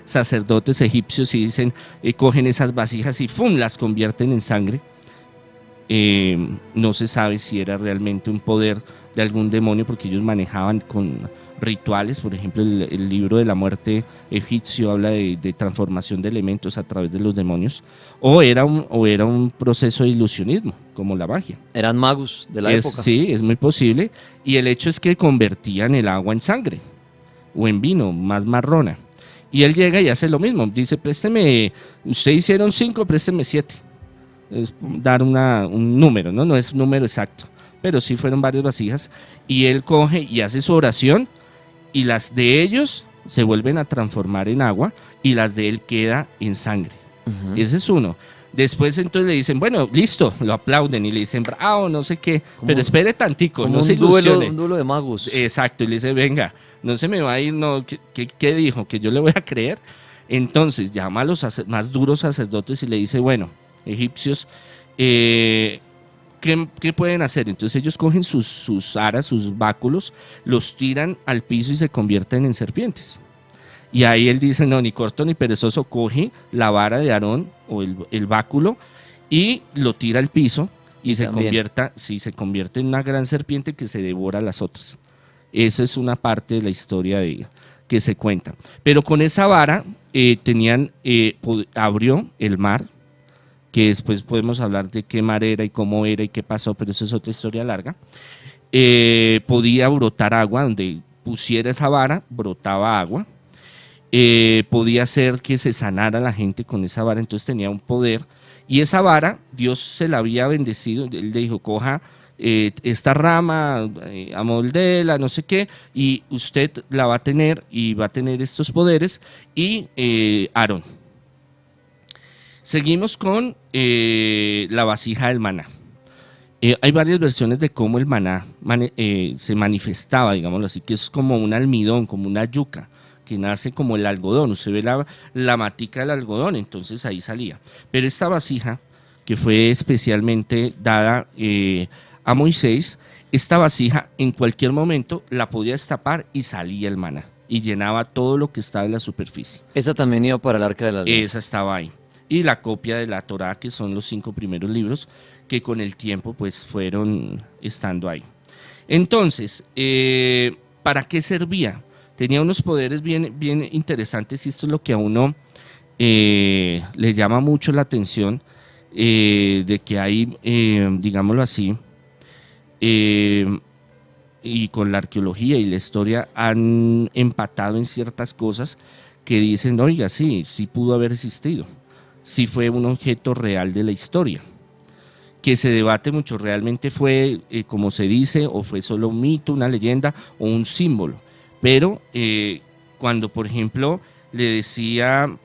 sacerdotes egipcios y dicen, cogen esas vasijas y ¡fum!, las convierten en sangre. No se sabe si era realmente un poder de algún demonio, porque ellos manejaban con rituales. Por ejemplo, el libro de la muerte egipcio habla de transformación de elementos a través de los demonios, o era un proceso de ilusionismo, como la magia.
Eran magos de la época.
Sí, es muy posible, y el hecho es que convertían el agua en sangre, o en vino, más marrona, y él llega y hace lo mismo, dice, présteme, usted hicieron 5, présteme 7, es dar un número, no es un número exacto, pero sí fueron varias vasijas, y él coge y hace su oración, y las de ellos se vuelven a transformar en agua, y las de él queda en sangre. Uh-huh. Ese es uno. Después entonces le dicen, bueno, listo, lo aplauden y le dicen, bravo, no sé qué, pero espere tantico, no se ilusione.
Un duelo de magos.
Exacto, y le dice, venga, no se me va a ir, no, ¿qué dijo? ¿Que yo le voy a creer? Entonces llama a los más duros sacerdotes y le dice, bueno, egipcios, ¿qué pueden hacer? Entonces ellos cogen sus aras, sus báculos, los tiran al piso y se convierten en serpientes. Y ahí él dice, no, ni corto ni perezoso, coge la vara de Aarón o el báculo y lo tira al piso y se convierte en una gran serpiente que se devora a las otras. Esa es una parte de la historia que se cuenta. Pero con esa vara abrió el mar, que después podemos hablar de qué mar era y cómo era y qué pasó, pero eso es otra historia larga. Podía brotar agua, donde pusiera esa vara, brotaba agua. Podía hacer que se sanara la gente con esa vara, entonces tenía un poder. Y esa vara, Dios se la había bendecido, él le dijo, coja esta rama, amoldéela, no sé qué, y usted la va a tener y va a tener estos poderes, y Aarón. Seguimos con la vasija del maná. Hay varias versiones de cómo el maná se manifestaba, digámoslo así, que es como un almidón, como una yuca, que nace como el algodón. Usted ve la matica del algodón, entonces ahí salía. Pero esta vasija, que fue especialmente dada a Moisés, esta vasija en cualquier momento la podía destapar y salía el maná, y llenaba todo lo que estaba en la superficie.
Esa también iba para el Arca de la Alianza.
Esa estaba ahí. y la copia de la Torá, que son los 5 primeros libros, que con el tiempo pues fueron estando ahí. Entonces, ¿para qué servía? Tenía unos poderes bien, bien interesantes, y esto es lo que a uno le llama mucho la atención, de que hay, digámoslo así, y con la arqueología y la historia han empatado en ciertas cosas que dicen, oiga, sí, sí pudo haber existido, sí fue un objeto real de la historia, que se debate mucho, realmente fue, como se dice, o fue solo un mito, una leyenda o un símbolo. Pero cuando, por ejemplo, se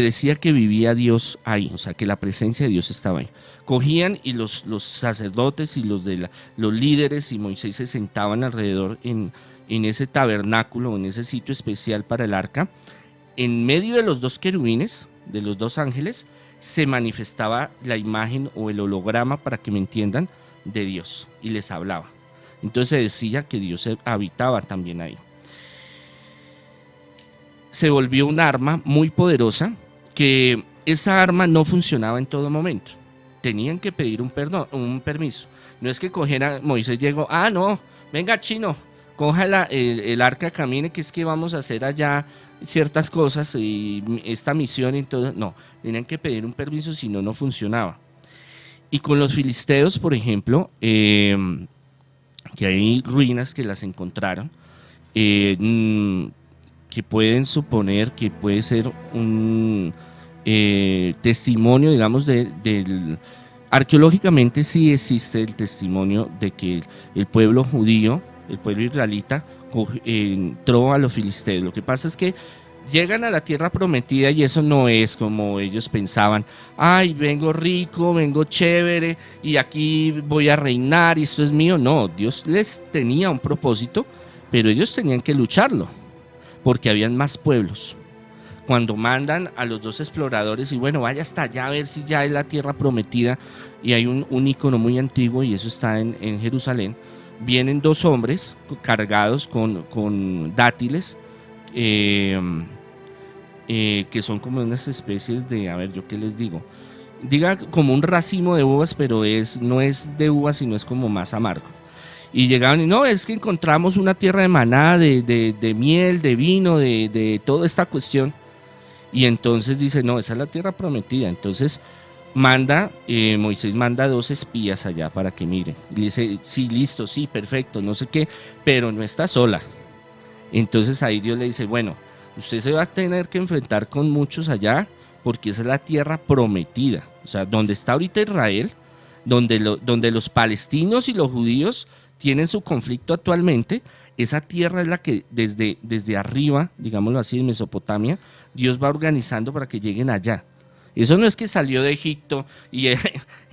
decía que vivía Dios ahí, o sea, que la presencia de Dios estaba ahí. Cogían y los sacerdotes y los líderes y Moisés se sentaban alrededor en ese tabernáculo, en ese sitio especial para el arca. En medio de los 2 querubines, de los 2 ángeles, se manifestaba la imagen o el holograma, para que me entiendan, de Dios, y les hablaba. Entonces se decía que Dios habitaba también ahí. Se volvió un arma muy poderosa, que esa arma no funcionaba en todo momento. Tenían que pedir un permiso. No es que Moisés llegó, no, venga chino, coja el arca, camine, que es que vamos a hacer allá ciertas cosas y esta misión y todo. No, tenían que pedir un permiso, si no, no funcionaba. Y con los filisteos, por ejemplo, que hay ruinas que las encontraron, que pueden suponer que puede ser un testimonio, digamos, arqueológicamente sí existe el testimonio de que el pueblo judío, el pueblo israelita, entró a los filisteos. Lo que pasa es que llegan a la tierra prometida y eso no es como ellos pensaban. Ay, vengo rico, vengo chévere y aquí voy a reinar y esto es mío. No, Dios les tenía un propósito, pero ellos tenían que lucharlo, porque habían más pueblos. Cuando mandan a los 2 exploradores y bueno, vaya hasta allá a ver si ya es la tierra prometida, y hay un icono muy antiguo y eso está en Jerusalén, vienen 2 hombres cargados con dátiles, que son como unas especies de, a ver, ¿yo qué les digo? Diga como un racimo de uvas, pero no es de uvas, sino es como más amargo. Y llegaban y no, es que encontramos una tierra de maná, de miel, de vino, de toda esta cuestión. Y entonces dice, no, esa es la tierra prometida. Entonces Moisés manda 2 espías allá para que miren. Y le dice, sí, listo, sí, perfecto, no sé qué, pero no está sola. Entonces ahí Dios le dice, bueno, usted se va a tener que enfrentar con muchos allá, porque esa es la tierra prometida. O sea, donde está ahorita Israel, donde los palestinos y los judíos tienen su conflicto actualmente, esa tierra es la que desde arriba, digámoslo así, en Mesopotamia, Dios va organizando para que lleguen allá. Eso no es que salió de Egipto y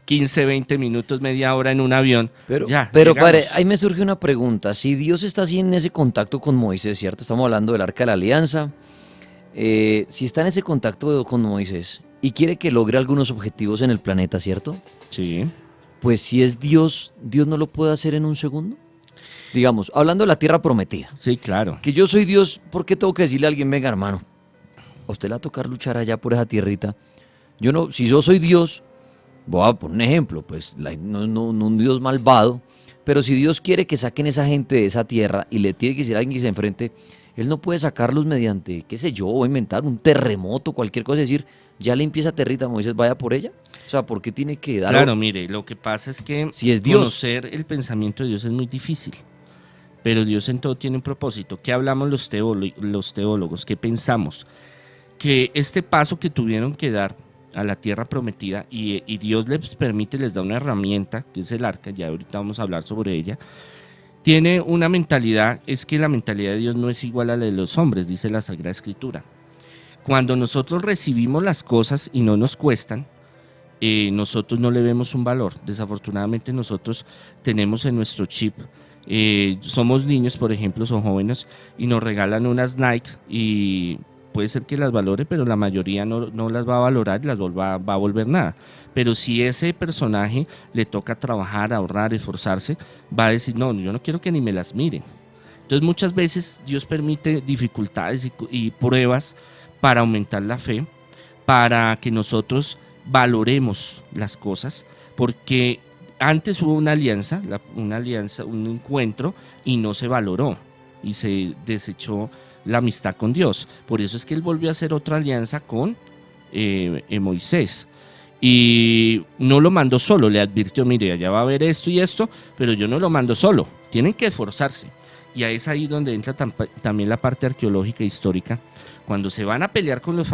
15, 20 minutos, media hora en un avión.
Pero padre, ahí me surge una pregunta. Si Dios está así en ese contacto con Moisés, ¿cierto? Estamos hablando del Arca de la Alianza. Si está en ese contacto con Moisés y quiere que logre algunos objetivos en el planeta, ¿cierto?
Sí.
Pues si es Dios, ¿Dios no lo puede hacer en un segundo? Digamos, hablando de la tierra prometida.
Sí, claro.
Que yo soy Dios, ¿por qué tengo que decirle a alguien, venga hermano, a usted le va a tocar luchar allá por esa tierrita? Yo no, si yo soy Dios, voy a poner un ejemplo, pues no un Dios malvado, pero si Dios quiere que saquen esa gente de esa tierra y le tiene que decir a alguien que se enfrente, Él no puede sacarlos mediante, qué sé yo, o inventar un terremoto, cualquier cosa, decir, ya le empieza tierrita, Moisés, vaya por ella. O sea, ¿por qué tiene que dar?
Claro, mire, lo que pasa es que
si es Dios,
conocer el pensamiento de Dios es muy difícil, pero Dios en todo tiene un propósito. ¿Qué hablamos los teólogos? ¿Qué pensamos? Que este paso que tuvieron que dar a la tierra prometida y Dios les permite, les da una herramienta, que es el arca, ya ahorita vamos a hablar sobre ella, tiene una mentalidad, es que la mentalidad de Dios no es igual a la de los hombres, dice la Sagrada Escritura. Cuando nosotros recibimos las cosas y no nos cuestan, nosotros no le vemos un valor. Desafortunadamente nosotros tenemos en nuestro chip, somos niños, por ejemplo, son jóvenes y nos regalan unas Nike y puede ser que las valore, pero la mayoría no las va a valorar y las va a volver nada. Pero si ese personaje le toca trabajar, ahorrar, esforzarse, va a decir, no, yo no quiero que ni me las miren. Entonces muchas veces Dios permite dificultades y pruebas para aumentar la fe, para que nosotros valoremos las cosas, porque antes hubo una alianza, un encuentro, y no se valoró, y se desechó la amistad con Dios. Por eso es que él volvió a hacer otra alianza con Moisés. Y no lo mandó solo, le advirtió, mire, allá va a haber esto y esto, pero yo no lo mando solo, tienen que esforzarse. Y ahí es ahí donde entra también la parte arqueológica e histórica, cuando se van a pelear con los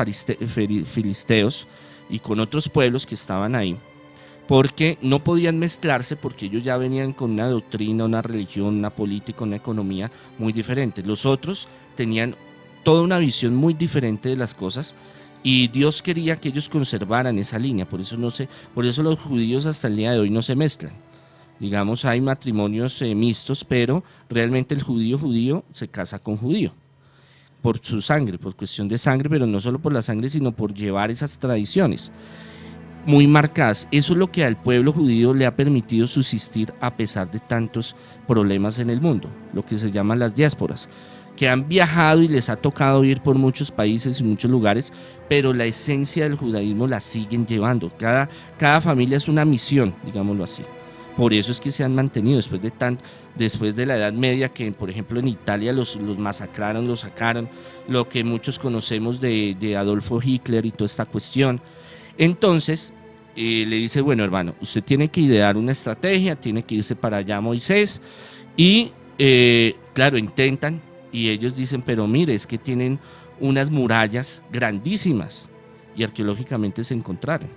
filisteos y con otros pueblos que estaban ahí, porque no podían mezclarse, porque ellos ya venían con una doctrina, una religión, una política, una economía muy diferente. Los otros tenían toda una visión muy diferente de las cosas, y Dios quería que ellos conservaran esa línea. Por eso los judíos hasta el día de hoy no se mezclan. Digamos, hay matrimonios mixtos, pero realmente el judío se casa con judío por su sangre, por cuestión de sangre, pero no solo por la sangre, sino por llevar esas tradiciones muy marcadas. Eso es lo que al pueblo judío le ha permitido subsistir a pesar de tantos problemas en el mundo, lo que se llaman las diásporas, que han viajado y les ha tocado ir por muchos países y muchos lugares, pero la esencia del judaísmo la siguen llevando. Cada familia es una misión, digámoslo así. Por eso es que se han mantenido después de la Edad Media, que por ejemplo en Italia los masacraron, los sacaron, lo que muchos conocemos de Adolfo Hitler y toda esta cuestión. Entonces le dice, bueno, hermano, usted tiene que idear una estrategia, tiene que irse para allá Moisés, y claro, intentan, y ellos dicen, pero mire, es que tienen unas murallas grandísimas, y arqueológicamente se encontraron,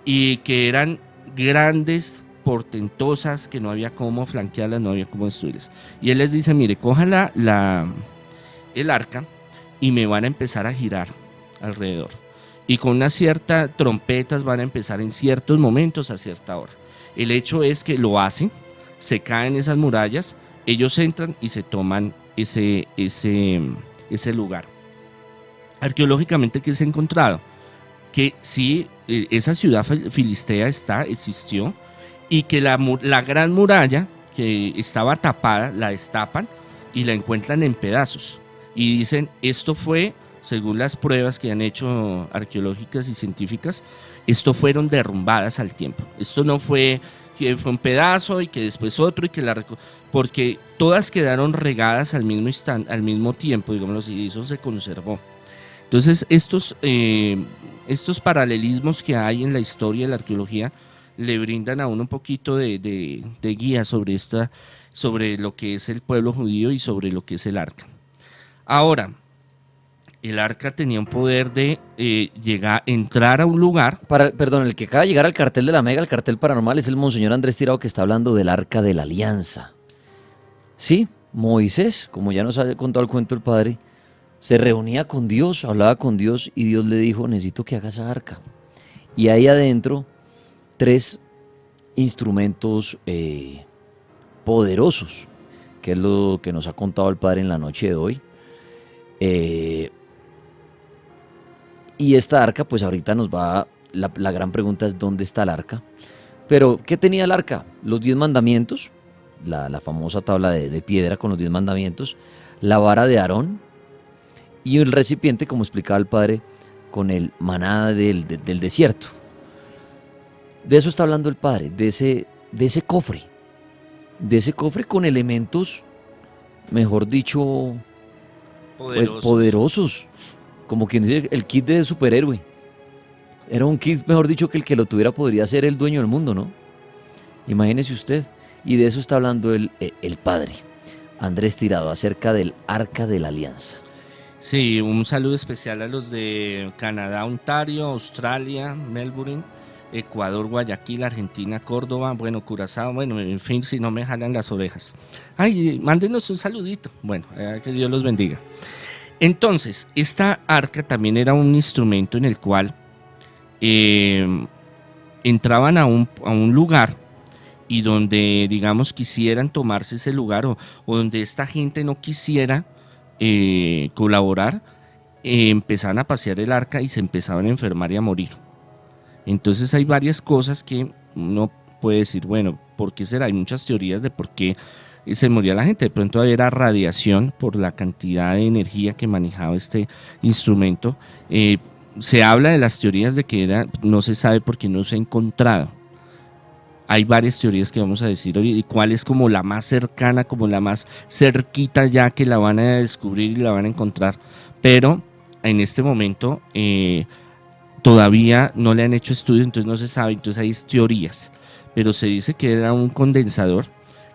y que eran grandes, portentosas, que no había cómo flanquearlas, no había cómo destruirlas. Y él les dice, mire, cojan el arca y me van a empezar a girar alrededor. Y con una cierta trompetas van a empezar en ciertos momentos a cierta hora. El hecho es que lo hacen, se caen esas murallas, ellos entran y se toman ese lugar. Arqueológicamente, ¿qué se ha encontrado? Que sí, esa ciudad filistea existió, y que la gran muralla que estaba tapada, la destapan y la encuentran en pedazos. Y dicen, esto fue, según las pruebas que han hecho arqueológicas y científicas, esto fueron derrumbadas al tiempo. Esto no fue que fue un pedazo y que después otro, y que porque todas quedaron regadas al mismo instante, al mismo tiempo, digámoslo así, y eso se conservó. Entonces, estos paralelismos que hay en la historia de la arqueología le brindan a uno un poquito de guía sobre lo que es el pueblo judío y sobre lo que es el arca. Ahora, el arca tenía un poder de entrar a un lugar.
Perdón, el que acaba de llegar al cartel de la Mega, al cartel paranormal, es el Monseñor Andrés Tirado, que está hablando del arca de la alianza. Sí, Moisés, como ya nos ha contado el cuento el padre, se reunía con Dios, hablaba con Dios, y Dios le dijo, necesito que hagas esa arca. Y ahí adentro, 3 instrumentos poderosos, que es lo que nos ha contado el padre en la noche de hoy. Y esta arca, pues ahorita la gran pregunta es ¿dónde está el arca? Pero, ¿qué tenía el arca? Los 10 mandamientos, la famosa tabla de piedra con los 10 mandamientos, la vara de Aarón, y el recipiente, como explicaba el padre, con el maná del desierto. De eso está hablando el padre, de ese cofre con elementos, mejor dicho, poderosos, como quien dice, el kit de superhéroe. Era un kit, mejor dicho, que el que lo tuviera podría ser el dueño del mundo, ¿no? Imagínese usted. Y de eso está hablando el padre Andrés Tirado, acerca del Arca de la Alianza.
Sí, un saludo especial a los de Canadá, Ontario, Australia, Melbourne, Ecuador, Guayaquil, Argentina, Córdoba, bueno, Curazao, bueno, en fin, si no me jalan las orejas. Ay, mándenos un saludito. Bueno, que Dios los bendiga. Entonces, esta arca también era un instrumento en el cual entraban a un lugar, y donde, digamos, quisieran tomarse ese lugar, o donde esta gente no quisiera colaborar, empezaban a pasear el arca y se empezaban a enfermar y a morir. Entonces hay varias cosas que uno puede decir, bueno, ¿por qué será? Hay muchas teorías de por qué se moría la gente. De pronto era radiación por la cantidad de energía que manejaba este instrumento. Se habla de las teorías de que era, no se sabe porque no se ha encontrado. Hay varias teorías que vamos a decir hoy, y cuál es como la más cercana, como la más cerquita ya que la van a descubrir y la van a encontrar. Pero en este momento todavía no le han hecho estudios, entonces no se sabe, entonces hay teorías. Pero se dice que era un condensador,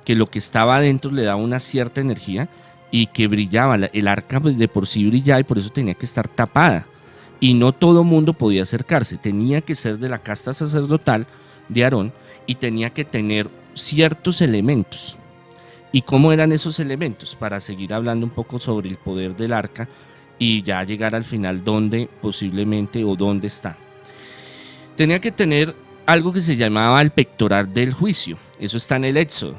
que lo que estaba adentro le daba una cierta energía y que brillaba. El arca de por sí brillaba y por eso tenía que estar tapada. Y no todo mundo podía acercarse, tenía que ser de la casta sacerdotal de Aarón y tenía que tener ciertos elementos. ¿Y cómo eran esos elementos? Para seguir hablando un poco sobre el poder del arca y ya llegar al final dónde posiblemente o dónde está. Tenía que tener algo que se llamaba el pectoral del juicio, eso está en el Éxodo.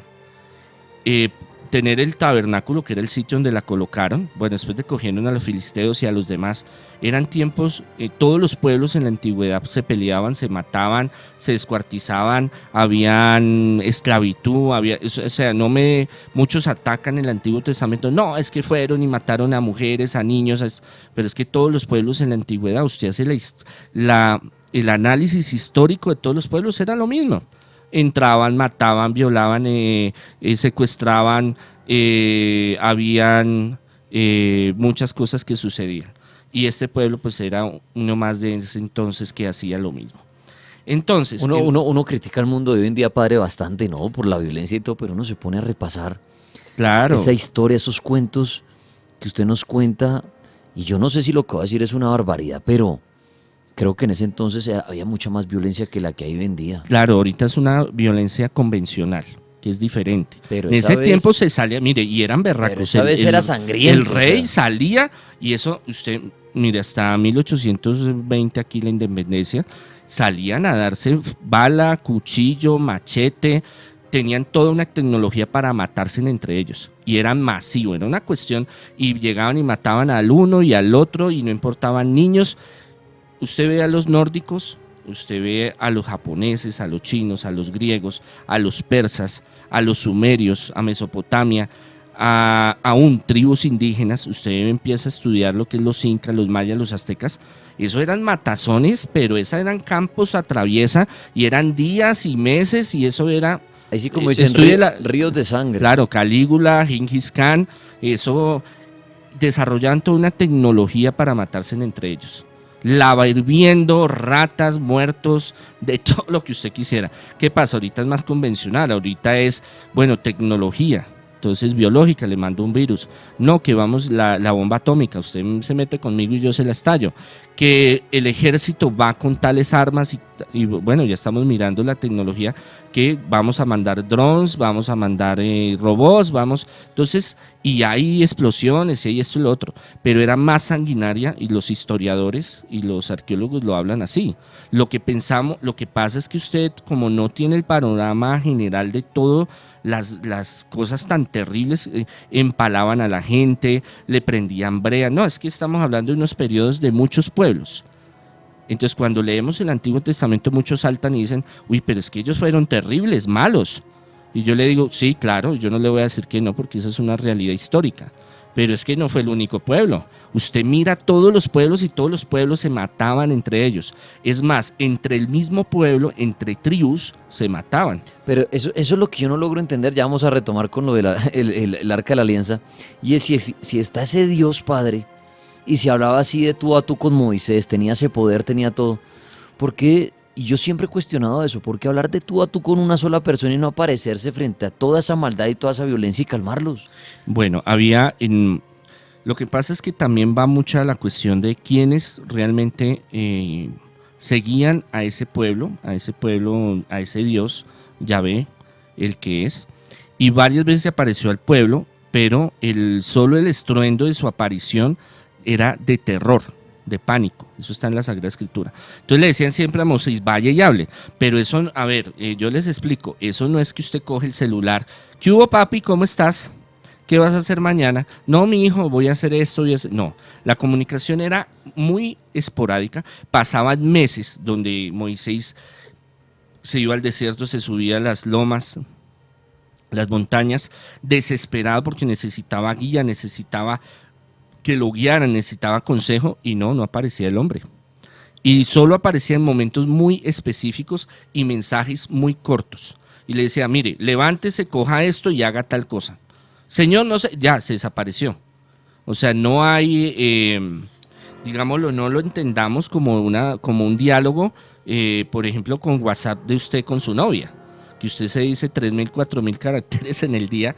Tener el tabernáculo, que era el sitio donde la colocaron. Bueno, después de cogieron a los filisteos y a los demás, eran tiempos, todos los pueblos en la antigüedad se peleaban, se mataban, se descuartizaban, habían esclavitud, o sea, muchos atacan en el Antiguo Testamento, no, es que fueron y mataron a mujeres, a niños, pero es que todos los pueblos en la antigüedad, usted hace el análisis histórico de todos los pueblos, era lo mismo. Entraban, mataban, violaban, secuestraban, habían muchas cosas que sucedían. Y este pueblo pues era uno más de ese entonces que hacía lo mismo. Entonces...
Uno critica al mundo de hoy en día, padre, bastante, ¿no? Por la violencia y todo, pero uno se pone a repasar esa historia, esos cuentos que usted nos cuenta, y yo no sé si lo que voy a decir es una barbaridad, pero... creo que en ese entonces había mucha más violencia que la que hay hoy en día.
Claro, ahorita es una violencia convencional, que es diferente.
Pero
en ese tiempo se salía, mire, y eran berracos.
Pero esa vez era sangriento.
El rey salía, y eso, usted, mire, hasta 1820 aquí la independencia, salían a darse bala, cuchillo, machete, tenían toda una tecnología para matarse entre ellos. Y eran masivos, era una cuestión, y llegaban y mataban al uno y al otro, y no importaban niños. Usted ve a los nórdicos, usted ve a los japoneses, a los chinos, a los griegos, a los persas, a los sumerios, a Mesopotamia, a aún tribus indígenas. Usted empieza a estudiar lo que es los incas, los mayas, los aztecas. Eso eran matazones, pero esos eran campos a traviesa y eran días y meses, y eso era...
Ahí sí, como dicen, ríos de sangre.
Claro, Calígula, Gengis Khan, eso desarrollaban toda una tecnología para matarse entre ellos. Lava hirviendo, ratas, muertos, de todo lo que usted quisiera. ¿Qué pasa? Ahorita es más convencional, ahorita es, bueno, tecnología, entonces biológica, le mando un virus. No, que vamos, la bomba atómica, usted se mete conmigo y yo se la estallo. Que el ejército va con tales armas y bueno, ya estamos mirando la tecnología, que vamos a mandar drones, vamos a mandar robots, entonces, y hay explosiones y hay esto y lo otro, pero era más sanguinaria, y los historiadores y los arqueólogos lo hablan así. Lo que pasa es que usted, como no tiene el panorama general de todo, las cosas tan terribles, empalaban a la gente, le prendían brea. No, es que estamos hablando de unos periodos de muchos pueblos. Entonces, cuando leemos el Antiguo Testamento, muchos saltan y dicen, uy, pero es que ellos fueron terribles, malos. Y yo le digo, sí, claro, yo no le voy a decir que no, porque esa es una realidad histórica. Pero es que no fue el único pueblo. Usted mira todos los pueblos, y todos los pueblos se mataban entre ellos. Es más, entre el mismo pueblo, entre tribus, se mataban.
Pero eso es lo que yo no logro entender. Ya vamos a retomar con lo del el Arca de la Alianza. Y es si está ese Dios Padre, y si hablaba así de tú a tú con Moisés, tenía ese poder, tenía todo, ¿por qué? Y yo siempre he cuestionado eso, ¿por qué hablar de tú a tú con una sola persona y no aparecerse frente a toda esa maldad y toda esa violencia y calmarlos?
Bueno, lo que pasa es que también va mucha la cuestión de quiénes realmente seguían a ese pueblo, a ese Dios, Yahvé, el que es, y varias veces se apareció al pueblo, pero solo el estruendo de su aparición era de terror, de pánico. Eso está en la Sagrada Escritura. Entonces le decían siempre a Moisés, vaya y hable. Pero eso, a ver, yo les explico, eso no es que usted coge el celular. ¿Qué hubo, papi? ¿Cómo estás? ¿Qué vas a hacer mañana? No, mi hijo, voy a hacer esto. No, la comunicación era muy esporádica. Pasaban meses donde Moisés se iba al desierto, se subía a las lomas las montañas, desesperado porque necesitaba guía, necesitaba que lo guiaran, necesitaba consejo, y no aparecía el hombre. Y solo aparecía en momentos muy específicos y mensajes muy cortos. Y le decía, mire, levántese, coja esto y haga tal cosa. Señor, no sé, ya se desapareció. O sea, no hay, digámoslo, no lo entendamos como un diálogo, por ejemplo, con WhatsApp de usted con su novia, que usted se dice 3.000, 4.000 caracteres en el día.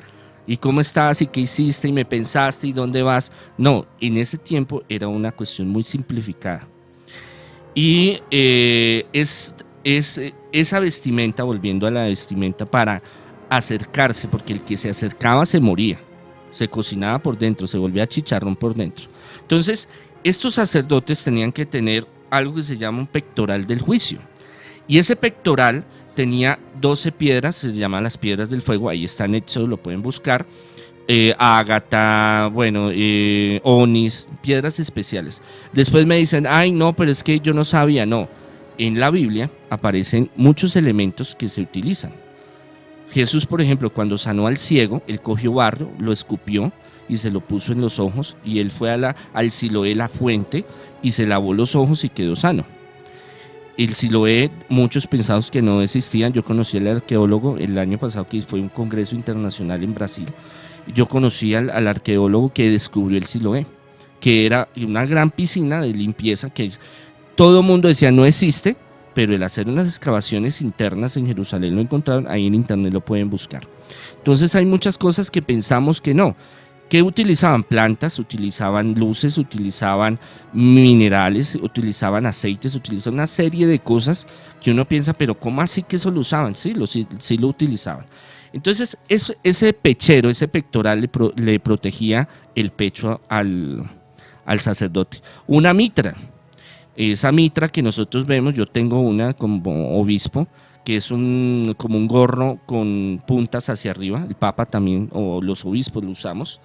¿Y cómo estás? ¿Y qué hiciste? ¿Y me pensaste? ¿Y dónde vas? No, en ese tiempo era una cuestión muy simplificada. Y esa vestimenta, volviendo a la vestimenta, para acercarse, porque el que se acercaba se moría, se cocinaba por dentro, se volvía chicharrón por dentro. Entonces, estos sacerdotes tenían que tener algo que se llama un pectoral del juicio. Y ese pectoral tenía 12 piedras, se llaman las piedras del fuego, ahí está en Éxodo, lo pueden buscar. Ágata, bueno, onis, piedras especiales. Después me dicen, ay no, pero es que yo no sabía. No, en la Biblia aparecen muchos elementos que se utilizan. Jesús, por ejemplo, cuando sanó al ciego, él cogió barro, lo escupió y se lo puso en los ojos, y él fue al Siloé, la fuente, y se lavó los ojos y quedó sano. El Siloé, muchos pensamos que no existían. Yo conocí al arqueólogo el año pasado, que fue un congreso internacional en Brasil. Yo conocí al arqueólogo que descubrió el Siloé, que era una gran piscina de limpieza que todo el mundo decía no existe, pero el hacer unas excavaciones internas en Jerusalén lo encontraron, ahí en internet lo pueden buscar. Entonces hay muchas cosas que pensamos que no. ¿Qué utilizaban? Plantas, utilizaban luces, utilizaban minerales, utilizaban aceites, utilizaban una serie de cosas que uno piensa, pero ¿cómo así que eso lo usaban? Sí, sí lo utilizaban. Entonces, ese pechero, ese pectoral le protegía el pecho al sacerdote. Una mitra, esa mitra que nosotros vemos, yo tengo una como obispo, que es como un gorro con puntas hacia arriba. El papa también, o los obispos lo usamos.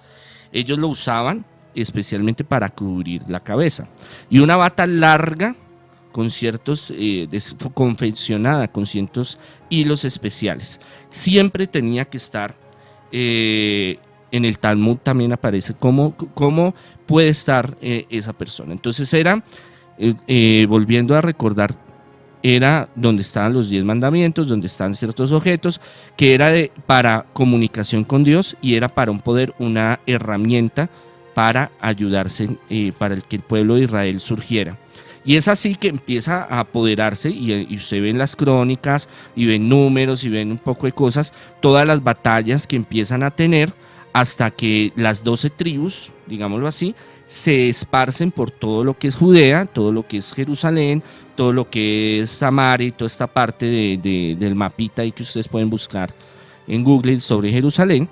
Ellos lo usaban especialmente para cubrir la cabeza. Y una bata larga con ciertos, confeccionada con ciertos hilos especiales. Siempre tenía que estar, en el Talmud también aparece cómo puede estar esa persona. Entonces era, volviendo a recordar, era donde estaban los 10 mandamientos, donde están ciertos objetos, que era para comunicación con Dios, y era para un poder, una herramienta para ayudarse, para que el pueblo de Israel surgiera. Y es así que empieza a apoderarse, y usted ve en las crónicas, y ven números, y ven un poco de cosas, todas las batallas que empiezan a tener, hasta que las 12 tribus, digámoslo así, se esparcen por todo lo que es Judea, todo lo que es Jerusalén, todo lo que es Samaria y toda esta parte del mapita ahí que ustedes pueden buscar en Google sobre Jerusalén.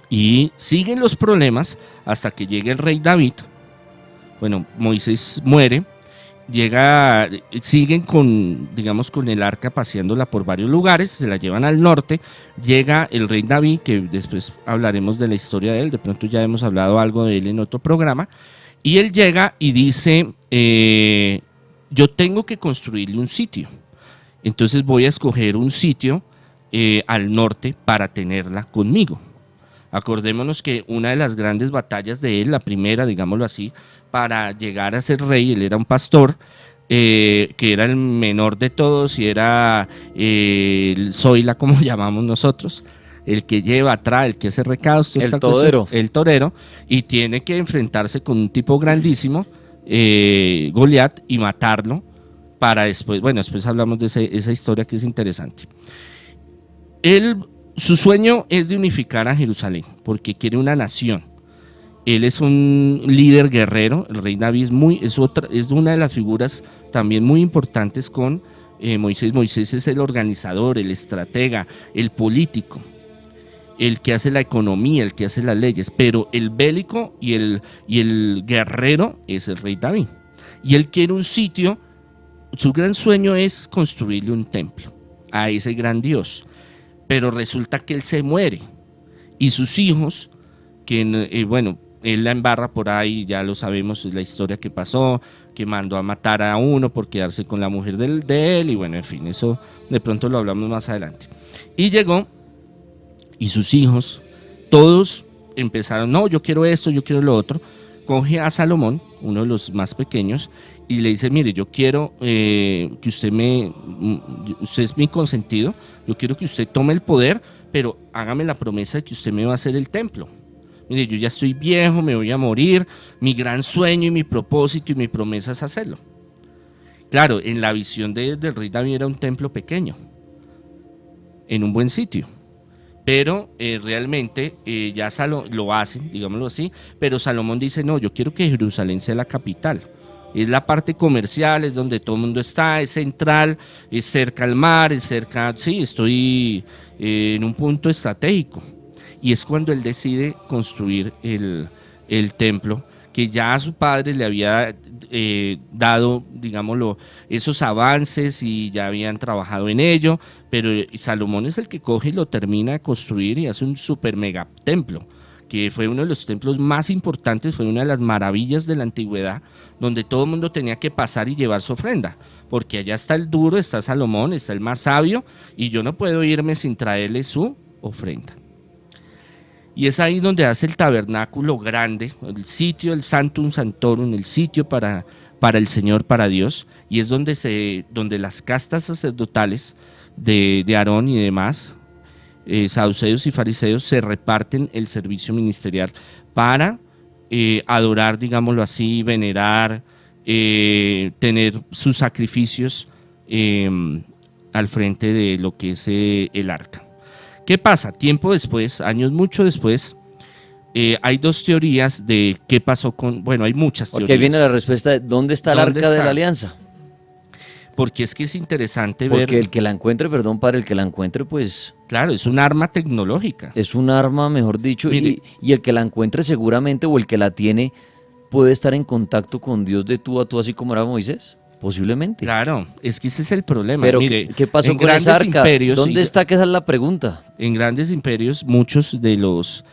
Y siguen los problemas hasta que llega el rey David. Bueno, Moisés muere, siguen con el arca paseándola por varios lugares, se la llevan al norte, llega el rey David, que después hablaremos de la historia de él, de pronto ya hemos hablado algo de él en otro programa, y él llega y dice, yo tengo que construirle un sitio, entonces voy a escoger un sitio al norte para tenerla conmigo. Acordémonos que una de las grandes batallas de él, la primera, digámoslo así, para llegar a ser rey, él era un pastor, que era el menor de todos, y era el zoila, como llamamos nosotros, el que lleva atrás, el que hace recados,
el torero.
El torero, y tiene que enfrentarse con un tipo grandísimo, Goliat, y matarlo, para después, bueno, después hablamos de esa historia que es interesante. Su sueño es de unificar a Jerusalén, porque quiere una nación. Él es un líder guerrero. El rey David es una de las figuras también muy importantes con Moisés. Moisés es el organizador, el estratega, el político, el que hace la economía, el que hace las leyes, pero el bélico y el guerrero es el rey David. Y él quiere un sitio, su gran sueño es construirle un templo a ese gran Dios. Pero resulta que él se muere, y sus hijos, que bueno, él la embarra por ahí, ya lo sabemos, es la historia que pasó, que mandó a matar a uno por quedarse con la mujer de él, y bueno, en fin, eso de pronto lo hablamos más adelante. Y llegó y sus hijos, todos empezaron, no, yo quiero esto, yo quiero lo otro. Coge a Salomón, uno de los más pequeños, y le dice, mire, yo quiero que usted es mi consentido, yo quiero que usted tome el poder, pero hágame la promesa de que usted me va a hacer el templo. Mire, yo ya estoy viejo, me voy a morir, mi gran sueño y mi propósito y mi promesa es hacerlo. Claro, en la visión del rey David era un templo pequeño, en un buen sitio. Pero realmente ya lo hacen, digámoslo así, pero Salomón dice, no, yo quiero que Jerusalén sea la capital. Es la parte comercial, es donde todo el mundo está, es central, es cerca al mar, es cerca, sí, estoy en un punto estratégico. Y es cuando él decide construir el templo, que ya a su padre le había dado, digámoslo, esos avances y ya habían trabajado en ello, pero Salomón es el que coge y lo termina de construir y hace un super mega templo, que fue uno de los templos más importantes, fue una de las maravillas de la antigüedad, donde todo el mundo tenía que pasar y llevar su ofrenda, porque allá está el duro, está Salomón, está el más sabio, y yo no puedo irme sin traerle su ofrenda. Y es ahí donde hace el tabernáculo grande, el sitio, el Sanctum Sanctorum, el sitio para el Señor, para Dios, y es donde las castas sacerdotales de Aarón y demás, saduceos y fariseos, se reparten el servicio ministerial para adorar, digámoslo así, venerar, tener sus sacrificios al frente de lo que es el arca. ¿Qué pasa? Tiempo después, años mucho después, hay dos teorías de qué pasó con... Bueno, hay muchas teorías.
Porque ahí viene la respuesta de ¿dónde está el arca de la alianza?
Porque es que es interesante ver...
Porque el que la encuentre, perdón, para el que la encuentre, pues...
Claro, es un arma tecnológica.
Es un arma, mejor dicho,
Mire,
y el que la encuentre seguramente, o el que la tiene, puede estar en contacto con Dios de tú a tú, así como era Moisés. Posiblemente.
Claro, es que ese es el problema.
Pero
mire,
¿qué pasó con esa arca? ¿Dónde está? Que esa es la pregunta.
En grandes imperios, muchos de los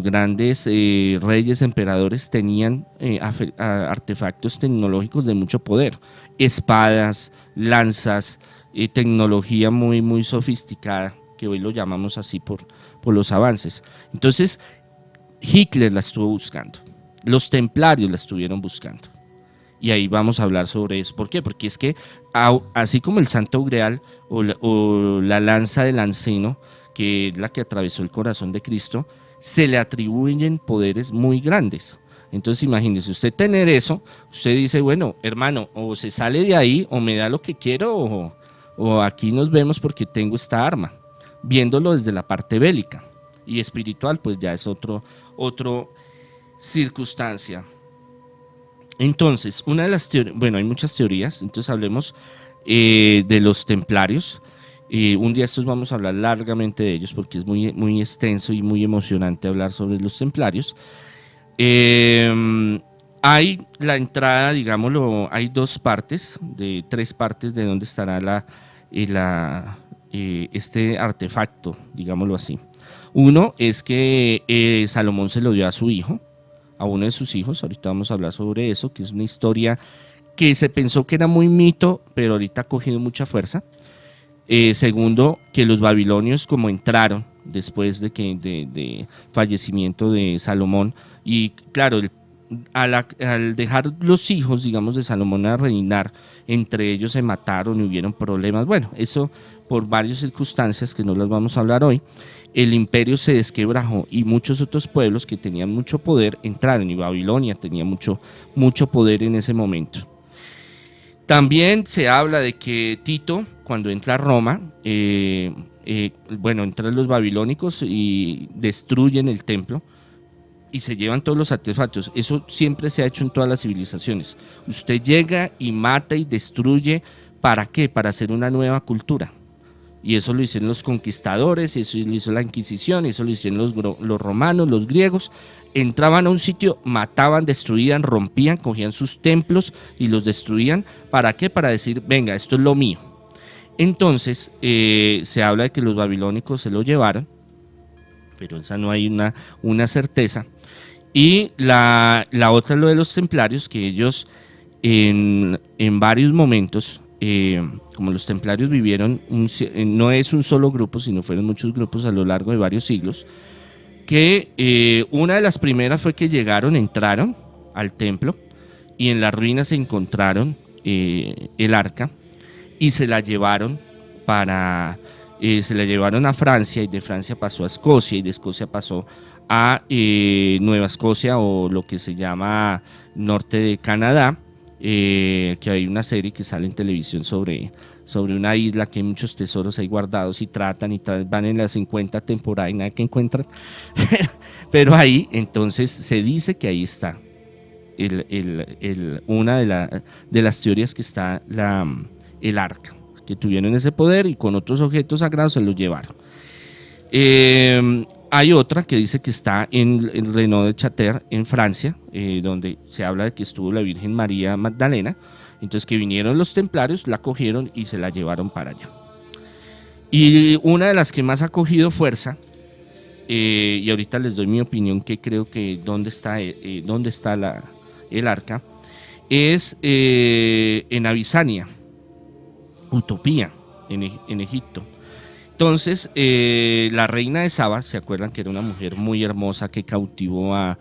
grandes reyes, emperadores, tenían artefactos tecnológicos de mucho poder. Espadas, lanzas, tecnología muy, muy sofisticada, que hoy lo llamamos así por los avances. Entonces, Hitler la estuvo buscando. Los templarios la estuvieron buscando. Y ahí vamos a hablar sobre eso. ¿Por qué? Porque es que así como el Santo Grial o la lanza del Lanceno, que es la que atravesó el corazón de Cristo, se le atribuyen poderes muy grandes. Entonces imagínese, usted tener eso, usted dice, bueno, hermano, o se sale de ahí o me da lo que quiero o aquí nos vemos porque tengo esta arma. Viéndolo desde la parte bélica y espiritual, pues ya es otro circunstancia. Entonces, una de las teorías, bueno, hay muchas teorías, entonces hablemos de los templarios. Un día estos vamos a hablar largamente de ellos porque es muy, muy extenso y muy emocionante hablar sobre los templarios. Hay la entrada, digámoslo, hay tres partes de donde estará este artefacto, digámoslo así. Uno es que Salomón se lo dio a su hijo, a uno de sus hijos. Ahorita vamos a hablar sobre eso, que es una historia que se pensó que era muy mito, pero ahorita ha cogido mucha fuerza. Segundo, que los babilonios, como entraron después de fallecimiento de Salomón, y claro, al dejar los hijos, digamos, de Salomón a reinar, entre ellos se mataron y hubieron problemas. Bueno, eso por varias circunstancias que no las vamos a hablar hoy. El imperio se desquebrajó y muchos otros pueblos que tenían mucho poder entraron, y Babilonia tenía mucho poder en ese momento. También se habla de que Tito, cuando entra a Roma, entran los babilónicos y destruyen el templo y se llevan todos los artefactos. Eso siempre se ha hecho en todas las civilizaciones. Usted llega y mata y destruye, ¿para qué? Para hacer una nueva cultura. Y eso lo hicieron los conquistadores, eso lo hizo la Inquisición, eso lo hicieron los romanos, los griegos. Entraban a un sitio, mataban, destruían, rompían, cogían sus templos y los destruían. ¿Para qué? Para decir, venga, esto es lo mío. Entonces, se habla de que los babilónicos se lo llevaron, pero esa no hay una certeza. Y la otra, lo de los templarios, que ellos en varios momentos como los templarios vivieron, no es un solo grupo, sino fueron muchos grupos a lo largo de varios siglos, que una de las primeras fue que entraron al templo y en las ruinas se encontraron el arca y se la llevaron a Francia, y de Francia pasó a Escocia, y de Escocia pasó a Nueva Escocia, o lo que se llama norte de Canadá, que hay una serie que sale en televisión sobre una isla que hay muchos tesoros ahí guardados, y van en la 50 temporada y nada que encuentran. Pero ahí entonces se dice que ahí está una de las teorías, que está el arca, que tuvieron ese poder y con otros objetos sagrados se los llevaron. Hay otra que dice que está en el Renaud de Chater, en Francia, donde se habla de que estuvo la Virgen María Magdalena. Entonces, que vinieron los templarios, la cogieron y se la llevaron para allá. Y una de las que más ha cogido fuerza, y ahorita les doy mi opinión, que creo que dónde está el arca, es en Abisania, Utopía, en Egipto. Entonces, la reina de Saba, ¿se acuerdan que era una mujer muy hermosa que cautivó a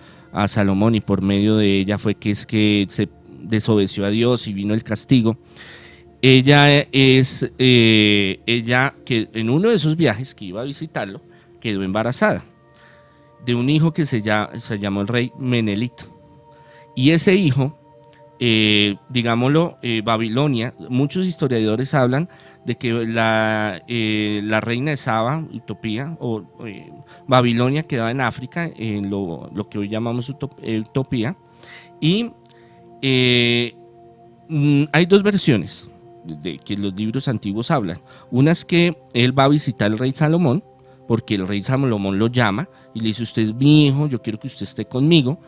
Salomón, y por medio de ella fue que se desobedeció a Dios y vino el castigo? Ella que en uno de esos viajes que iba a visitarlo, quedó embarazada de un hijo que se llamó el rey Menelito. Y ese hijo, Babilonia, muchos historiadores hablan de que la reina de Saba, Utopía, o Babilonia, quedaba en África, en lo que hoy llamamos Utopía. Y hay dos versiones de que los libros antiguos hablan. Una es que él va a visitar al rey Salomón, porque el rey Salomón lo llama y le dice: usted es mi hijo, yo quiero que usted esté conmigo.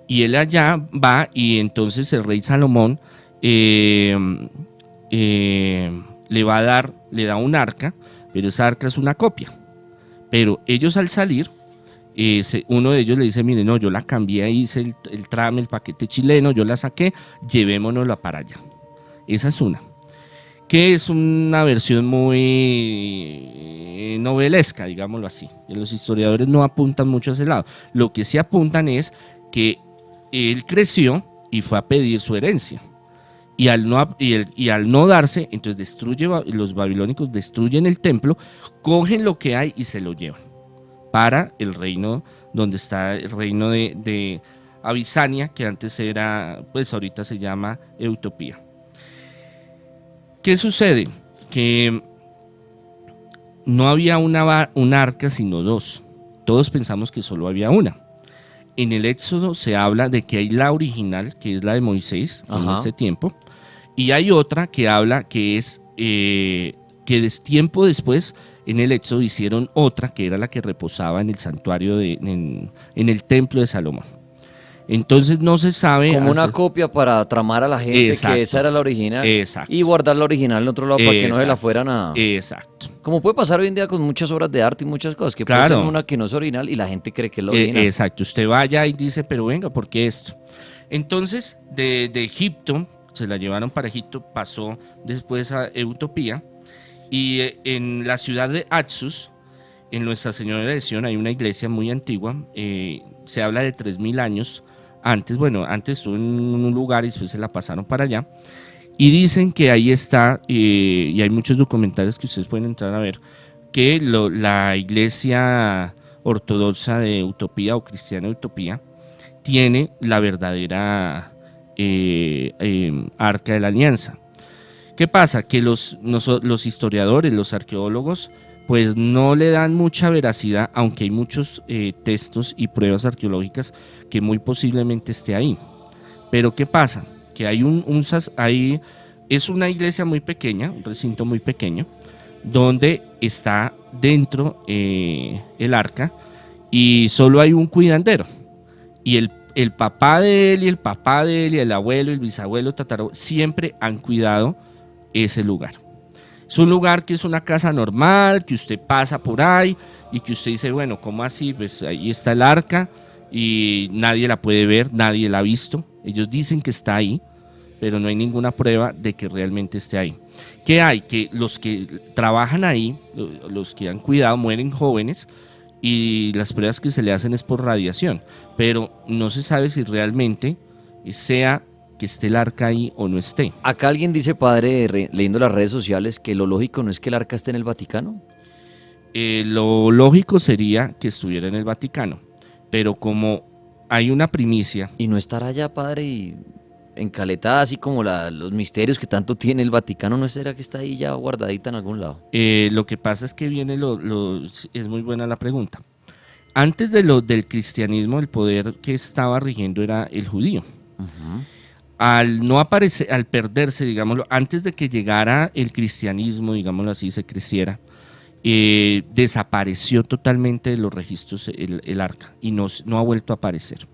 Y él allá va, y entonces el rey Salomón le da un arca, pero esa arca es una copia. Pero ellos, al salir, uno de ellos le dice: mire, no, yo la cambié, hice el trame, el paquete chileno, yo la saqué, llevémonosla para allá. Esa es una, que es una versión muy novelesca, digámoslo así. Los historiadores no apuntan mucho a ese lado. Lo que sí apuntan es que él creció y fue a pedir su herencia. Y al no darse, entonces los babilónicos destruyen el templo, cogen lo que hay y se lo llevan para el reino, donde está el reino de Abisania, que antes era, pues ahorita se llama Utopía. ¿Qué sucede? Que no había un arca, sino dos. Todos pensamos que solo había una. En el Éxodo se habla de que hay la original, que es la de Moisés, en ese tiempo, y hay otra que habla que es que tiempo después, en el Éxodo, hicieron otra que era la que reposaba en el santuario, en el templo de Salomón. Entonces no se sabe.
Como una copia para tramar a la gente. Exacto. Que esa era la original.
Exacto.
Y guardar la original en otro lado para que no se la fueran a.
Exacto.
Como puede pasar hoy en día con muchas obras de arte y muchas cosas, que puede ser una que no es original y la gente cree que es la original.
Exacto. Usted vaya y dice: pero venga, ¿por qué esto? Entonces, de Egipto, se la llevaron para Egipto, pasó después a Utopía, y en la ciudad de Axus, en Nuestra Señora de Sion, hay una iglesia muy antigua, se habla de 3000 años antes. Bueno, antes estuvo en un lugar y después se la pasaron para allá, y dicen que ahí está, y hay muchos documentales que ustedes pueden entrar a ver, que la iglesia ortodoxa de Utopía, o cristiana de Utopía, tiene la verdadera Arca de la Alianza. ¿Qué pasa? Que los historiadores, los arqueólogos, pues no le dan mucha veracidad, aunque hay muchos textos y pruebas arqueológicas que muy posiblemente esté ahí. Pero ¿qué pasa? Que es una iglesia muy pequeña, un recinto muy pequeño, donde está dentro el arca, y solo hay un cuidandero, y el papá de él y el papá de él y el abuelo y el bisabuelo, tatarabuelo, siempre han cuidado ese lugar. Es un lugar que es una casa normal, que usted pasa por ahí y que usted dice: bueno, ¿cómo así? Pues ahí está el arca y nadie la puede ver, nadie la ha visto. Ellos dicen que está ahí, pero no hay ninguna prueba de que realmente esté ahí. ¿Qué hay? Que los que trabajan ahí, los que han cuidado, mueren jóvenes y las pruebas que se le hacen es por radiación, pero no se sabe si realmente sea que esté el arca ahí o no esté.
Acá alguien dice, padre, leyendo las redes sociales, que lo lógico no es que el arca esté en el Vaticano.
Lo lógico sería que estuviera en el Vaticano, pero como hay una primicia,
Y no estará allá, padre, y encaletada así como los misterios que tanto tiene el Vaticano, ¿no será que está ahí ya guardadita en algún lado?
lo que pasa es que viene es muy buena la pregunta. Antes del cristianismo, el poder que estaba rigiendo era el judío.
Ujú.
Al no aparecer, al perderse, digámoslo, antes de que llegara el cristianismo, digámoslo así, se creciera, desapareció totalmente de los registros el arca y no ha vuelto a aparecer.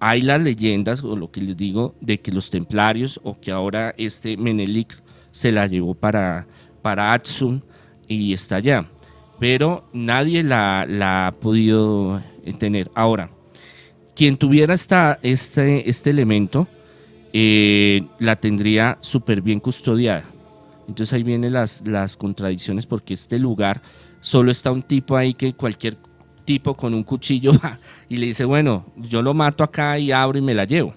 Hay las leyendas, o lo que les digo, de que los templarios, o que ahora Menelik se la llevó para Aksum y está allá, pero nadie la ha podido tener. Ahora, quien tuviera este elemento, la tendría súper bien custodiada. Entonces ahí vienen las contradicciones, porque este lugar solo está un tipo ahí que cualquier tipo con un cuchillo va y le dice, bueno, yo lo mato acá y abro y me la llevo.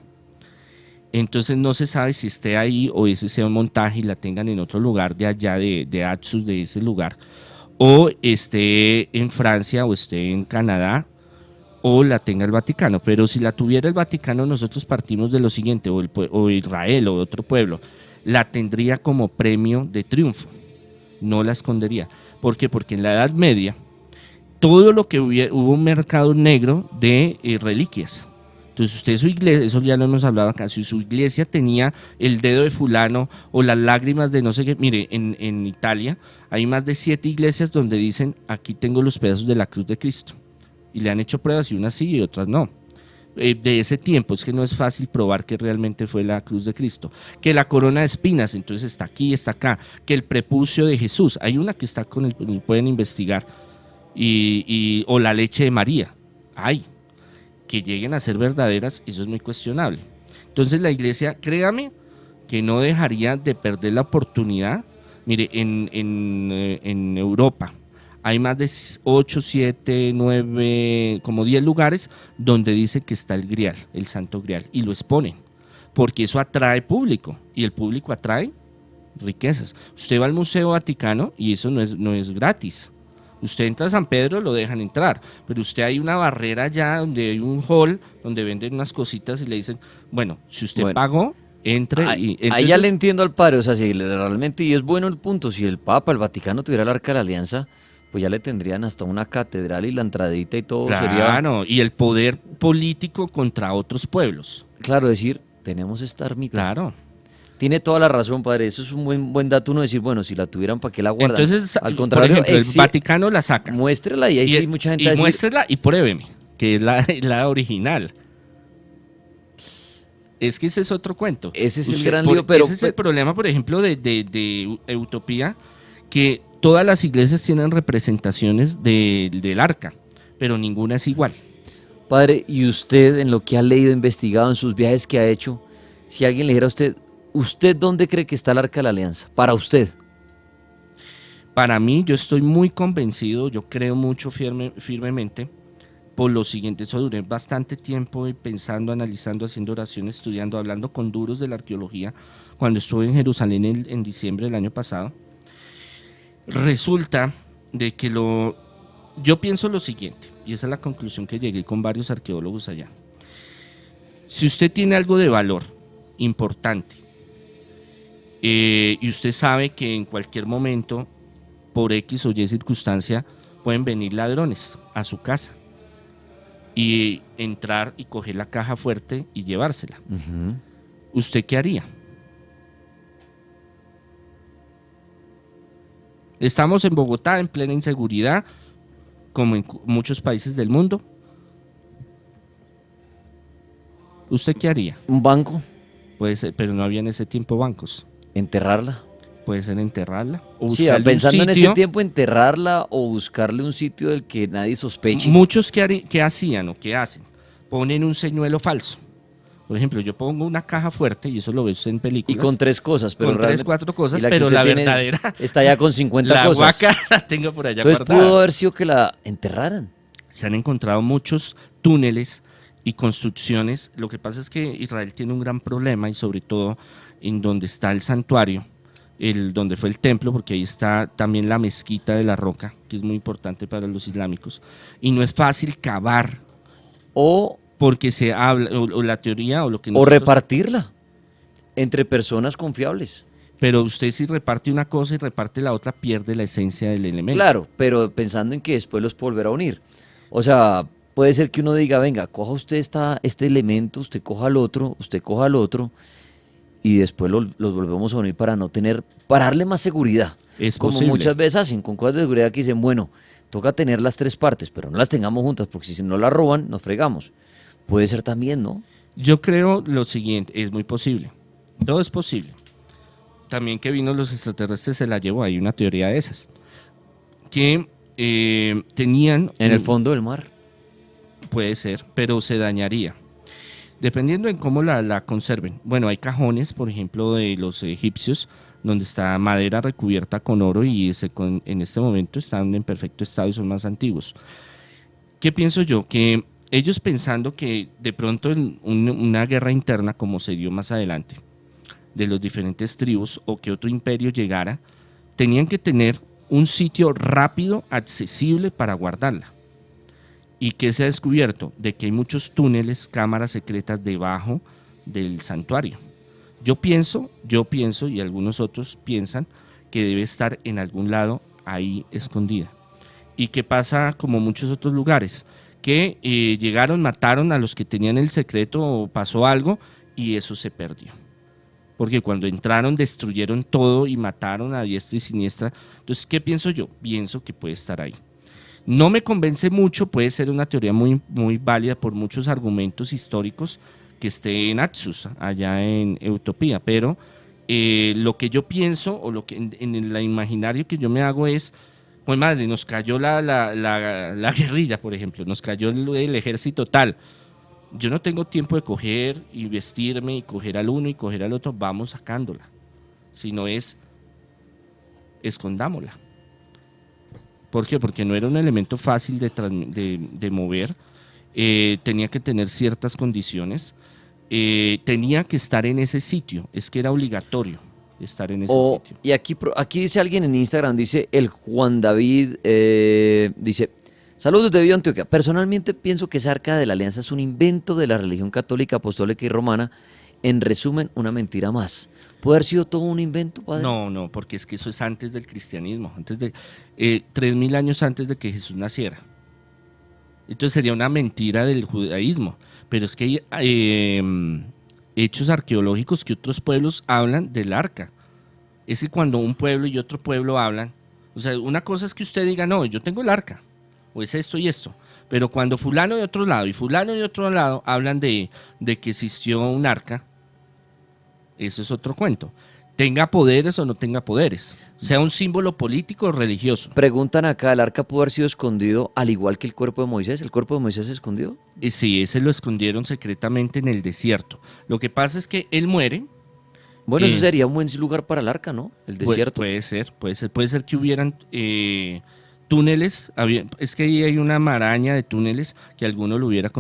Entonces no se sabe si esté ahí o ese sea un montaje y la tengan en otro lugar de allá de Aksum, de ese lugar, o esté en Francia o esté en Canadá, o la tenga el Vaticano. Pero si la tuviera el Vaticano, nosotros partimos de lo siguiente, o Israel o otro pueblo, la tendría como premio de triunfo, no la escondería. ¿Por qué? Porque en la Edad Media, todo lo que hubo un mercado negro de reliquias. Entonces usted, su iglesia, eso ya lo hemos hablado acá, si su iglesia tenía el dedo de fulano o las lágrimas de no sé qué, mire, en Italia hay más de 7 iglesias donde dicen, aquí tengo los pedazos de la cruz de Cristo. Y le han hecho pruebas y unas sí y otras no. De ese tiempo es que no es fácil probar que realmente fue la cruz de Cristo. Que la corona de espinas, entonces está aquí, está acá. Que el prepucio de Jesús, hay una que está con pueden investigar. O la leche de María, hay. Que lleguen a ser verdaderas, eso es muy cuestionable. Entonces la iglesia, créame, que no dejaría de perder la oportunidad. Mire, en Europa hay más de 8, 7, 9, como 10 lugares donde dice que está el Grial, el Santo Grial, y lo exponen, porque eso atrae público, y el público atrae riquezas. Usted va al Museo Vaticano y eso no es gratis. Usted entra a San Pedro, lo dejan entrar, pero usted hay una barrera allá donde hay un hall donde venden unas cositas y le dicen, bueno, si usted pagó, entre.
Ahí ya le entiendo al padre, o sea, si realmente, y es bueno el punto, si el Papa, el Vaticano tuviera el Arca de la Alianza, pues ya le tendrían hasta una catedral y la entradita y todo sería...
Claro, y el poder político contra otros pueblos.
Claro, decir, tenemos esta ermita.
Claro.
Tiene toda la razón, padre. Eso es un buen dato uno decir, bueno, si la tuvieran, ¿para qué la guardan?
Entonces,
al contrario,
por ejemplo, el Vaticano la saca.
Muéstrela y ahí sí mucha gente va a decir,
muéstrela y pruébeme, que es la original. Es que ese es otro cuento.
Ese es el gran lío, pero...
Ese es el problema, por ejemplo, de Utopía, que todas las iglesias tienen representaciones del arca, pero ninguna es igual.
Padre, y usted, en lo que ha leído, investigado, en sus viajes que ha hecho, si alguien le dijera a usted, ¿usted dónde cree que está el Arca de la Alianza? Para usted.
Para mí, yo estoy muy convencido, yo creo mucho firmemente, por lo siguiente. Eso duré bastante tiempo pensando, analizando, haciendo oraciones, estudiando, hablando con duros de la arqueología, cuando estuve en Jerusalén en diciembre del año pasado. Resulta de que yo pienso lo siguiente, y esa es la conclusión que llegué con varios arqueólogos allá. Si usted tiene algo de valor importante, y usted sabe que en cualquier momento, por X o Y circunstancia, pueden venir ladrones a su casa y entrar y coger la caja fuerte y llevársela. ¿Usted qué haría? Estamos en Bogotá en plena inseguridad, como en muchos países del mundo. ¿Usted qué haría?
¿Un banco?
Puede ser, pero no había en ese tiempo bancos.
¿Enterrarla?
Puede ser enterrarla. O
sí, pensando en ese tiempo, enterrarla o buscarle un sitio del que nadie sospeche.
Muchos que hacían o que hacen, ponen un señuelo falso. Por ejemplo, yo pongo una caja fuerte, y eso lo ves en
Y
películas.
con 3 cosas, pero
con 3,
realmente
4 cosas,
y la que
pero
usted
la
tiene
verdadera,
está ya con 50
la
cosas.
huaca la tengo por allá
Entonces
guardada.
pudo haber sido que la enterraran.
Se han encontrado muchos túneles y construcciones. Lo que pasa es que Israel tiene un gran problema, y sobre todo en donde está el santuario, donde fue el templo, porque ahí está también la mezquita de la Roca, que es muy importante para los islámicos, y no es fácil cavar,
O,
porque se habla, o la teoría, o lo que
o
nosotros...
repartirla entre personas confiables.
Pero usted, si reparte una cosa y reparte la otra, pierde la esencia del elemento.
Claro, pero pensando en que después los puede volver a unir. O sea, puede ser que uno diga, venga, coja usted este elemento, usted coja el otro, usted coja el otro, y después los volvemos a unir para darle más seguridad.
Es
Como
posible.
muchas veces hacen con cosas de seguridad que dicen, bueno, toca tener las 3 partes, pero no las tengamos juntas, porque si no las roban, nos fregamos. Puede ser también, ¿no?
Yo creo lo siguiente, es muy posible. Todo es posible. También que vino los extraterrestres se la llevó, hay una teoría de esas. Que tenían...
En el fondo del mar.
Puede ser, pero se dañaría. Dependiendo en cómo la conserven. Bueno, hay cajones, por ejemplo, de los egipcios, donde está madera recubierta con oro, y en este momento están en perfecto estado y son más antiguos. ¿Qué pienso yo? Que ellos, pensando que de pronto en una guerra interna, como se dio más adelante, de los diferentes tribus, o que otro imperio llegara, tenían que tener un sitio rápido, accesible para guardarla. ¿Y qué se ha descubierto? De que hay muchos túneles, cámaras secretas debajo del santuario. Yo pienso, y algunos otros piensan, que debe estar en algún lado ahí escondida. ¿Y qué pasa como muchos otros lugares? Que llegaron, mataron a los que tenían el secreto, o pasó algo, y eso se perdió. Porque cuando entraron destruyeron todo y mataron a diestra y siniestra. Entonces, ¿qué pienso yo? Pienso que puede estar ahí. No me convence mucho, puede ser una teoría muy, muy válida por muchos argumentos históricos, que esté en Naxos, allá en Utopía, pero lo que yo pienso, o lo que en el imaginario que yo me hago es, pues madre, nos cayó la guerrilla, por ejemplo, nos cayó el ejército tal. Yo no tengo tiempo de coger y vestirme y coger al uno y coger al otro, vamos sacándola. Si no es, escondámosla. ¿Por qué? Porque no era un elemento fácil de mover, tenía que tener ciertas condiciones, tenía que estar en ese sitio, es que era obligatorio estar en ese sitio.
Y aquí dice alguien en Instagram, dice el Juan David, dice, saludos de Viva Antioquia. Personalmente pienso que esa Arca de la Alianza es un invento de la religión católica, apostólica y romana. En resumen, una mentira más. ¿Puede haber sido todo un invento, padre?
No, porque es que eso es antes del cristianismo, 3000 años antes de que Jesús naciera. Entonces sería una mentira del judaísmo. Pero es que hay hechos arqueológicos que otros pueblos hablan del arca. Es que cuando un pueblo y otro pueblo hablan, o sea, una cosa es que usted diga, no, yo tengo el arca, o es esto y esto. Pero cuando fulano de otro lado y fulano de otro lado hablan de que existió un arca, eso es otro cuento. Tenga poderes o no tenga poderes, sea un símbolo político o religioso.
Preguntan acá, ¿el arca pudo haber sido escondido al igual que el cuerpo de Moisés? ¿El cuerpo de Moisés se escondió?
Sí, ese lo escondieron secretamente en el desierto. Lo que pasa es que él muere.
Bueno, eso sería un buen lugar para el arca, ¿no? El desierto.
Puede ser que hubieran túneles. Es que ahí hay una maraña de túneles que alguno lo hubiera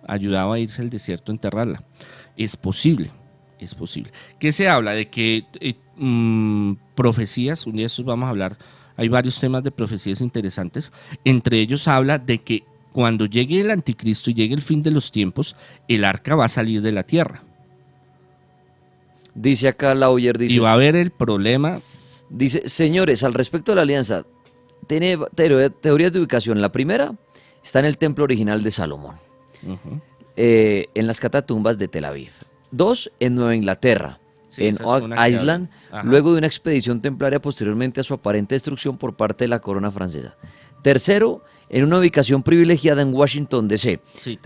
ayudado a irse al desierto a enterrarla. Es posible. ¿Qué se habla? De que profecías, un día de estos vamos a hablar, hay varios temas de profecías interesantes, entre ellos habla de que cuando llegue el anticristo y llegue el fin de los tiempos, el arca va a salir de la tierra.
Dice acá Lauyer, dice...
Y va a haber el problema...
Dice, señores, al respecto de la alianza, tiene teorías de ubicación. La primera está en el templo original de Salomón, en las catatumbas de Tel Aviv. 2, en Nueva Inglaterra,
Sí,
en Oak Island, luego de una expedición templaria posteriormente a su aparente destrucción por parte de la corona francesa. Tercero, en una ubicación privilegiada en Washington, D.C.,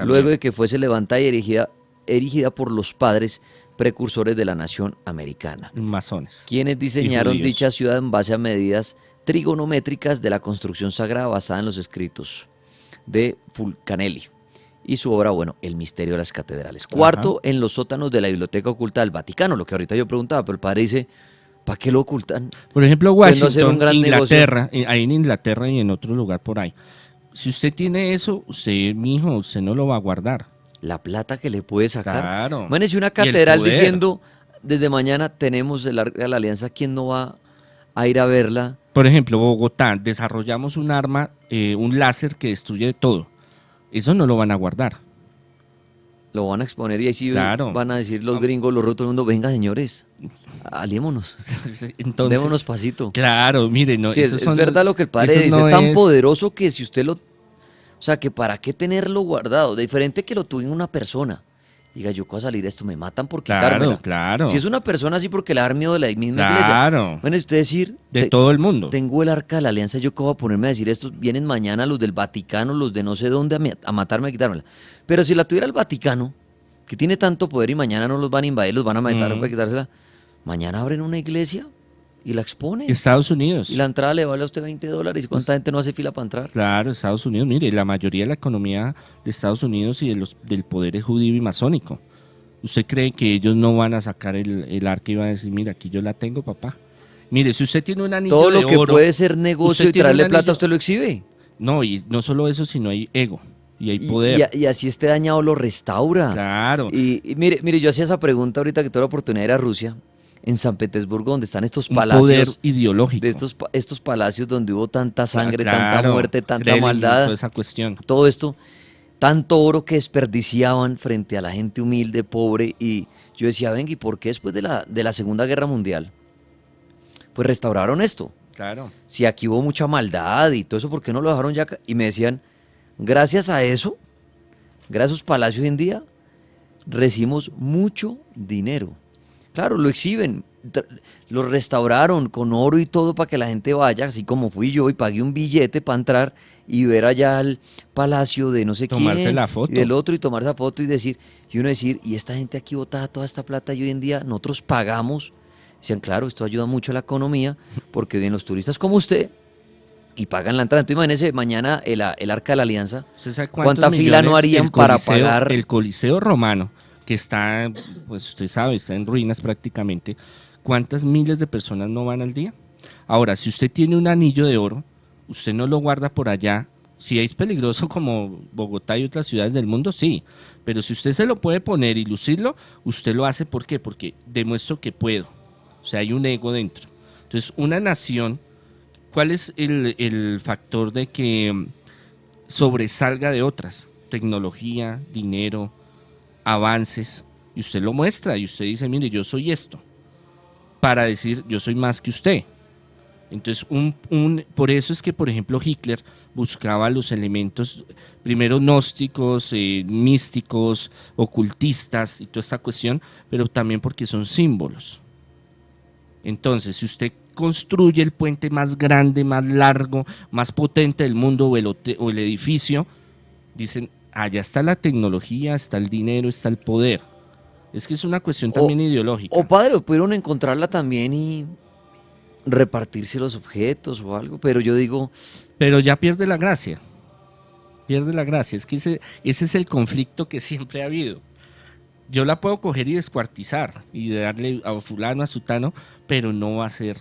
luego de que fuese levantada y erigida por los padres precursores de la nación americana.
Masones.
Quienes diseñaron dicha ciudad en base a medidas trigonométricas de la construcción sagrada basada en los escritos de Fulcanelli. y su obra, bueno, El misterio de las catedrales. Cuarto, en los sótanos de la Biblioteca Oculta del Vaticano, lo que ahorita yo preguntaba, pero el padre dice, ¿para qué lo ocultan?
Por ejemplo,
Pudiendo hacer un
Washington,
gran
Inglaterra, ahí en Inglaterra y en otro lugar por ahí. Si usted tiene eso, usted, mijo, usted no lo va a guardar.
La plata que le puede sacar.
Claro.
Imagínese una
Y el
catedral
poder.
diciendo, desde mañana tenemos el Arca de la Alianza, ¿quién no va a ir a verla?
Por ejemplo, Bogotá, desarrollamos un arma, un láser que destruye todo. Eso no lo van a guardar.
Lo van a exponer y ahí sí
Claro.
van a decir los gringos, los rusos, todo el mundo, venga señores, aliémonos,
Entonces,
démonos pasito.
claro, mire, no,
Sí,
esos
es
son-
verdad lo que el padre
esos
dice,
no
es tan
es-
poderoso que si usted lo... O sea, que para qué tenerlo guardado, de diferente que lo tuve en una persona. Diga, yo voy a salir esto, me matan por quitármela.
Claro.
Si es una persona así porque le da miedo de la misma iglesia.
Claro.
Bueno, usted decir,
De todo el mundo.
tengo el Arca de la Alianza, yo cómo voy a ponerme a decir esto, vienen mañana los del Vaticano, los de no sé dónde a matarme, a quitármela. Pero si la tuviera el Vaticano, que tiene tanto poder y mañana no los van a invadir, los van a matar para quitársela, mañana abren una iglesia y la exponen.
Estados Unidos.
Y la entrada le vale a usted $20. ¿Y cuánta gente no hace fila para entrar?
Claro, Estados Unidos. Mire, la mayoría de la economía de Estados Unidos y del poder es judío y masónico. ¿Usted cree que ellos no van a sacar el arca y van a decir, mira, aquí yo la tengo, papá? Mire, si usted tiene un anillo
Todo lo
de
que
oro,
puede ser negocio
usted
y
tiene
traerle
un
plata,
anillo-
usted lo exhibe.
No, y no solo eso, sino hay ego y hay
Y,
poder.
y así esté dañado, lo restaura.
Claro.
Y mire, yo hacía esa pregunta ahorita que tuve la oportunidad de ir a Rusia, en San Petersburgo, donde están estos
Un poder
palacios,
ideológico.
de estos palacios donde hubo tanta sangre, tanta
Claro,
muerte, tanta
Kremlin,
maldad,
toda esa cuestión.
todo esto, tanto oro que desperdiciaban frente a la gente humilde, pobre, y yo decía, venga, ¿y por qué después de la Segunda Guerra Mundial? Pues restauraron esto.
Claro.
Si aquí hubo mucha maldad y todo eso, ¿por qué no lo dejaron ya acá? Y me decían, gracias a eso, gracias a esos palacios hoy en día, recibimos mucho dinero. Claro, lo exhiben, lo restauraron con oro y todo para que la gente vaya, así como fui yo y pagué un billete para entrar y ver allá el palacio de no sé
Tomarse
quién
la foto.
y del otro y tomar esa foto y decir, y uno decir, y esta gente aquí botada toda esta plata y hoy en día nosotros pagamos. Decían, claro, esto ayuda mucho a la economía porque vienen los turistas como usted y pagan la entrada. Entonces imagínese mañana el Arca de la Alianza.
¿Usted sabe
¿Cuánta
cuántos
fila no
millones
harían
el
para
Coliseo-
pagar?
El Coliseo Romano, que está, pues usted sabe, está en ruinas prácticamente. ¿Cuántas miles de personas no van al día? Ahora, si usted tiene un anillo de oro, usted no lo guarda por allá. Si es peligroso como Bogotá y otras ciudades del mundo, sí. Pero si usted se lo puede poner y lucirlo, usted lo hace. ¿Por qué? Porque demuestro que puedo. O sea, hay un ego dentro. Entonces, una nación, ¿cuál es el factor de que sobresalga de otras? Tecnología, dinero, avances. Y usted lo muestra y usted dice, mire, yo soy esto. Para decir, yo soy más que usted. Entonces, por eso es que, por ejemplo, Hitler buscaba los elementos, primero gnósticos, místicos, ocultistas y toda esta cuestión, pero también porque son símbolos. Entonces, si usted construye el puente más grande, más largo, más potente del mundo o el edificio, dicen, allá está la tecnología, está el dinero, está el poder. Es que es una cuestión también ideológica.
O padre, pudieron encontrarla también y repartirse los objetos o algo, pero yo digo,
Pero ya pierde la gracia. Pierde la gracia. Es que ese es el conflicto que siempre ha habido. Yo la puedo coger y descuartizar y darle a fulano, a sutano, pero no va a ser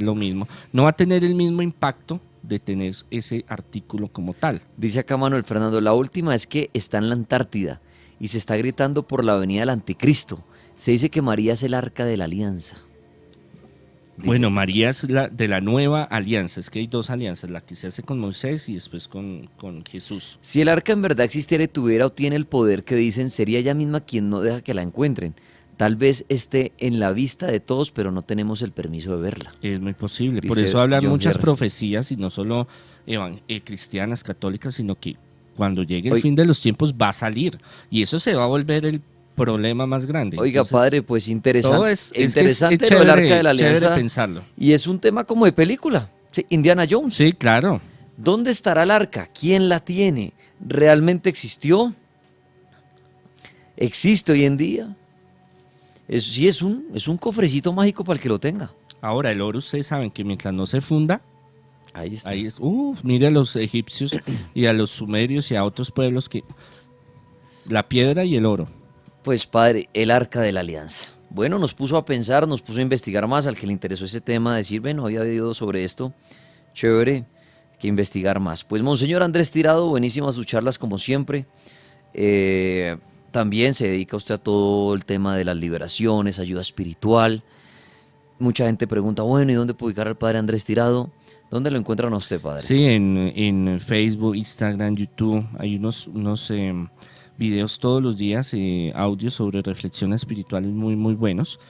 lo mismo. No va a tener el mismo impacto de tener ese artículo como tal.
dice acá Manuel Fernando, la última es que está en la Antártida y se está gritando por la venida del anticristo. Se dice que María es el Arca de la Alianza. Dice
Bueno,
que
María es la de la nueva alianza. Es que hay dos alianzas, la que se hace con Moisés y después con Jesús.
si el arca en verdad existiera y tuviera o tiene el poder que dicen, sería ella misma quien no deja que la encuentren. Tal vez esté en la vista de todos, pero no tenemos el permiso de verla.
Es muy posible. Por
Dice
eso hablan
John
muchas
Herrera.
profecías, y no solo cristianas, católicas, sino que cuando llegue el
Oiga.
fin de los tiempos va a salir. Y eso se va a volver el problema más grande.
Oiga,
Entonces,
padre, pues interesante,
todo es que
interesante
es
lo del Arca
chévere-
de la
chévere
Alianza.
pensarlo.
Y es un tema como de película. Sí, Indiana Jones.
Sí, claro.
¿Dónde estará el arca? ¿Quién la tiene? ¿Realmente existió? ¿Existe hoy en día? Sí, es un cofrecito mágico para el que lo tenga.
Ahora, el oro, ustedes saben que mientras no se funda,
Ahí está.
Ahí es. Mire a los egipcios y a los sumerios y a otros pueblos que la piedra y el oro.
Pues padre, el Arca de la Alianza. Bueno, nos puso a pensar, nos puso a investigar más, al que le interesó ese tema, decir, bueno, había oído sobre esto, chévere, que investigar más. Pues Monseñor Andrés Tirado, buenísimas sus charlas como siempre. También se dedica usted a todo el tema de las liberaciones, ayuda espiritual. Mucha gente pregunta, bueno, ¿y dónde puedo ubicar al padre Andrés Tirado? ¿Dónde lo encuentran a usted, padre?
Sí, en Facebook, Instagram, YouTube, hay unos videos todos los días, audios sobre reflexiones espirituales muy, muy buenos.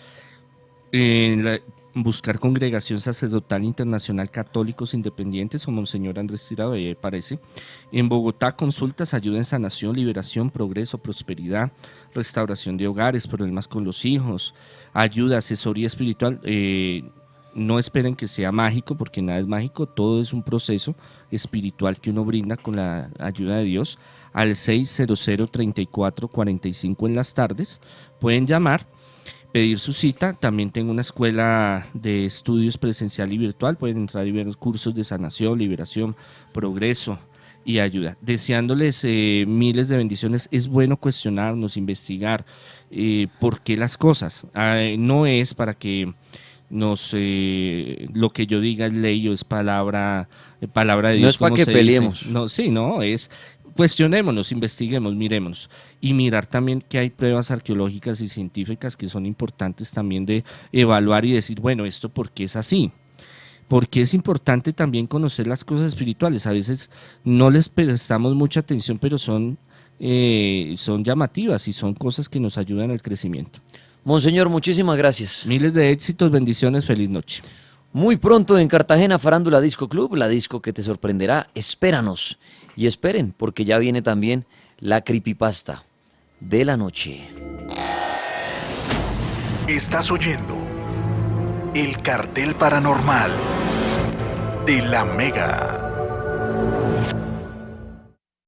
Buscar Congregación Sacerdotal Internacional Católicos Independientes o Monseñor Andrés Tirado, ahí aparece. En Bogotá, consultas, ayuda en sanación, liberación, progreso, prosperidad, restauración de hogares, problemas con los hijos, ayuda, asesoría espiritual. No esperen que sea mágico, porque nada es mágico, todo es un proceso espiritual que uno brinda con la ayuda de Dios. Al 600-3445 en las tardes pueden llamar, pedir su cita. También tengo una escuela de estudios presencial y virtual, pueden entrar y ver los cursos de sanación, liberación, progreso y ayuda. Deseándoles miles de bendiciones. Es bueno cuestionarnos, investigar por qué las cosas. No es para que lo que yo diga es ley o es palabra de Dios.
No es para que peleemos.
No, sí, no, es cuestionémonos, investiguemos, miremos y mirar también que hay pruebas arqueológicas y científicas que son importantes también de evaluar y decir, bueno, esto por qué es así. Porque es importante también conocer las cosas espirituales. A veces no les prestamos mucha atención, pero son llamativas y son cosas que nos ayudan al crecimiento.
Monseñor, muchísimas gracias.
Miles de éxitos, bendiciones, feliz noche.
Muy pronto en Cartagena, Farándula Disco Club, la disco que te sorprenderá. Espéranos y esperen, porque ya viene también la creepypasta de la noche.
Estás oyendo El Cartel Paranormal de la Mega.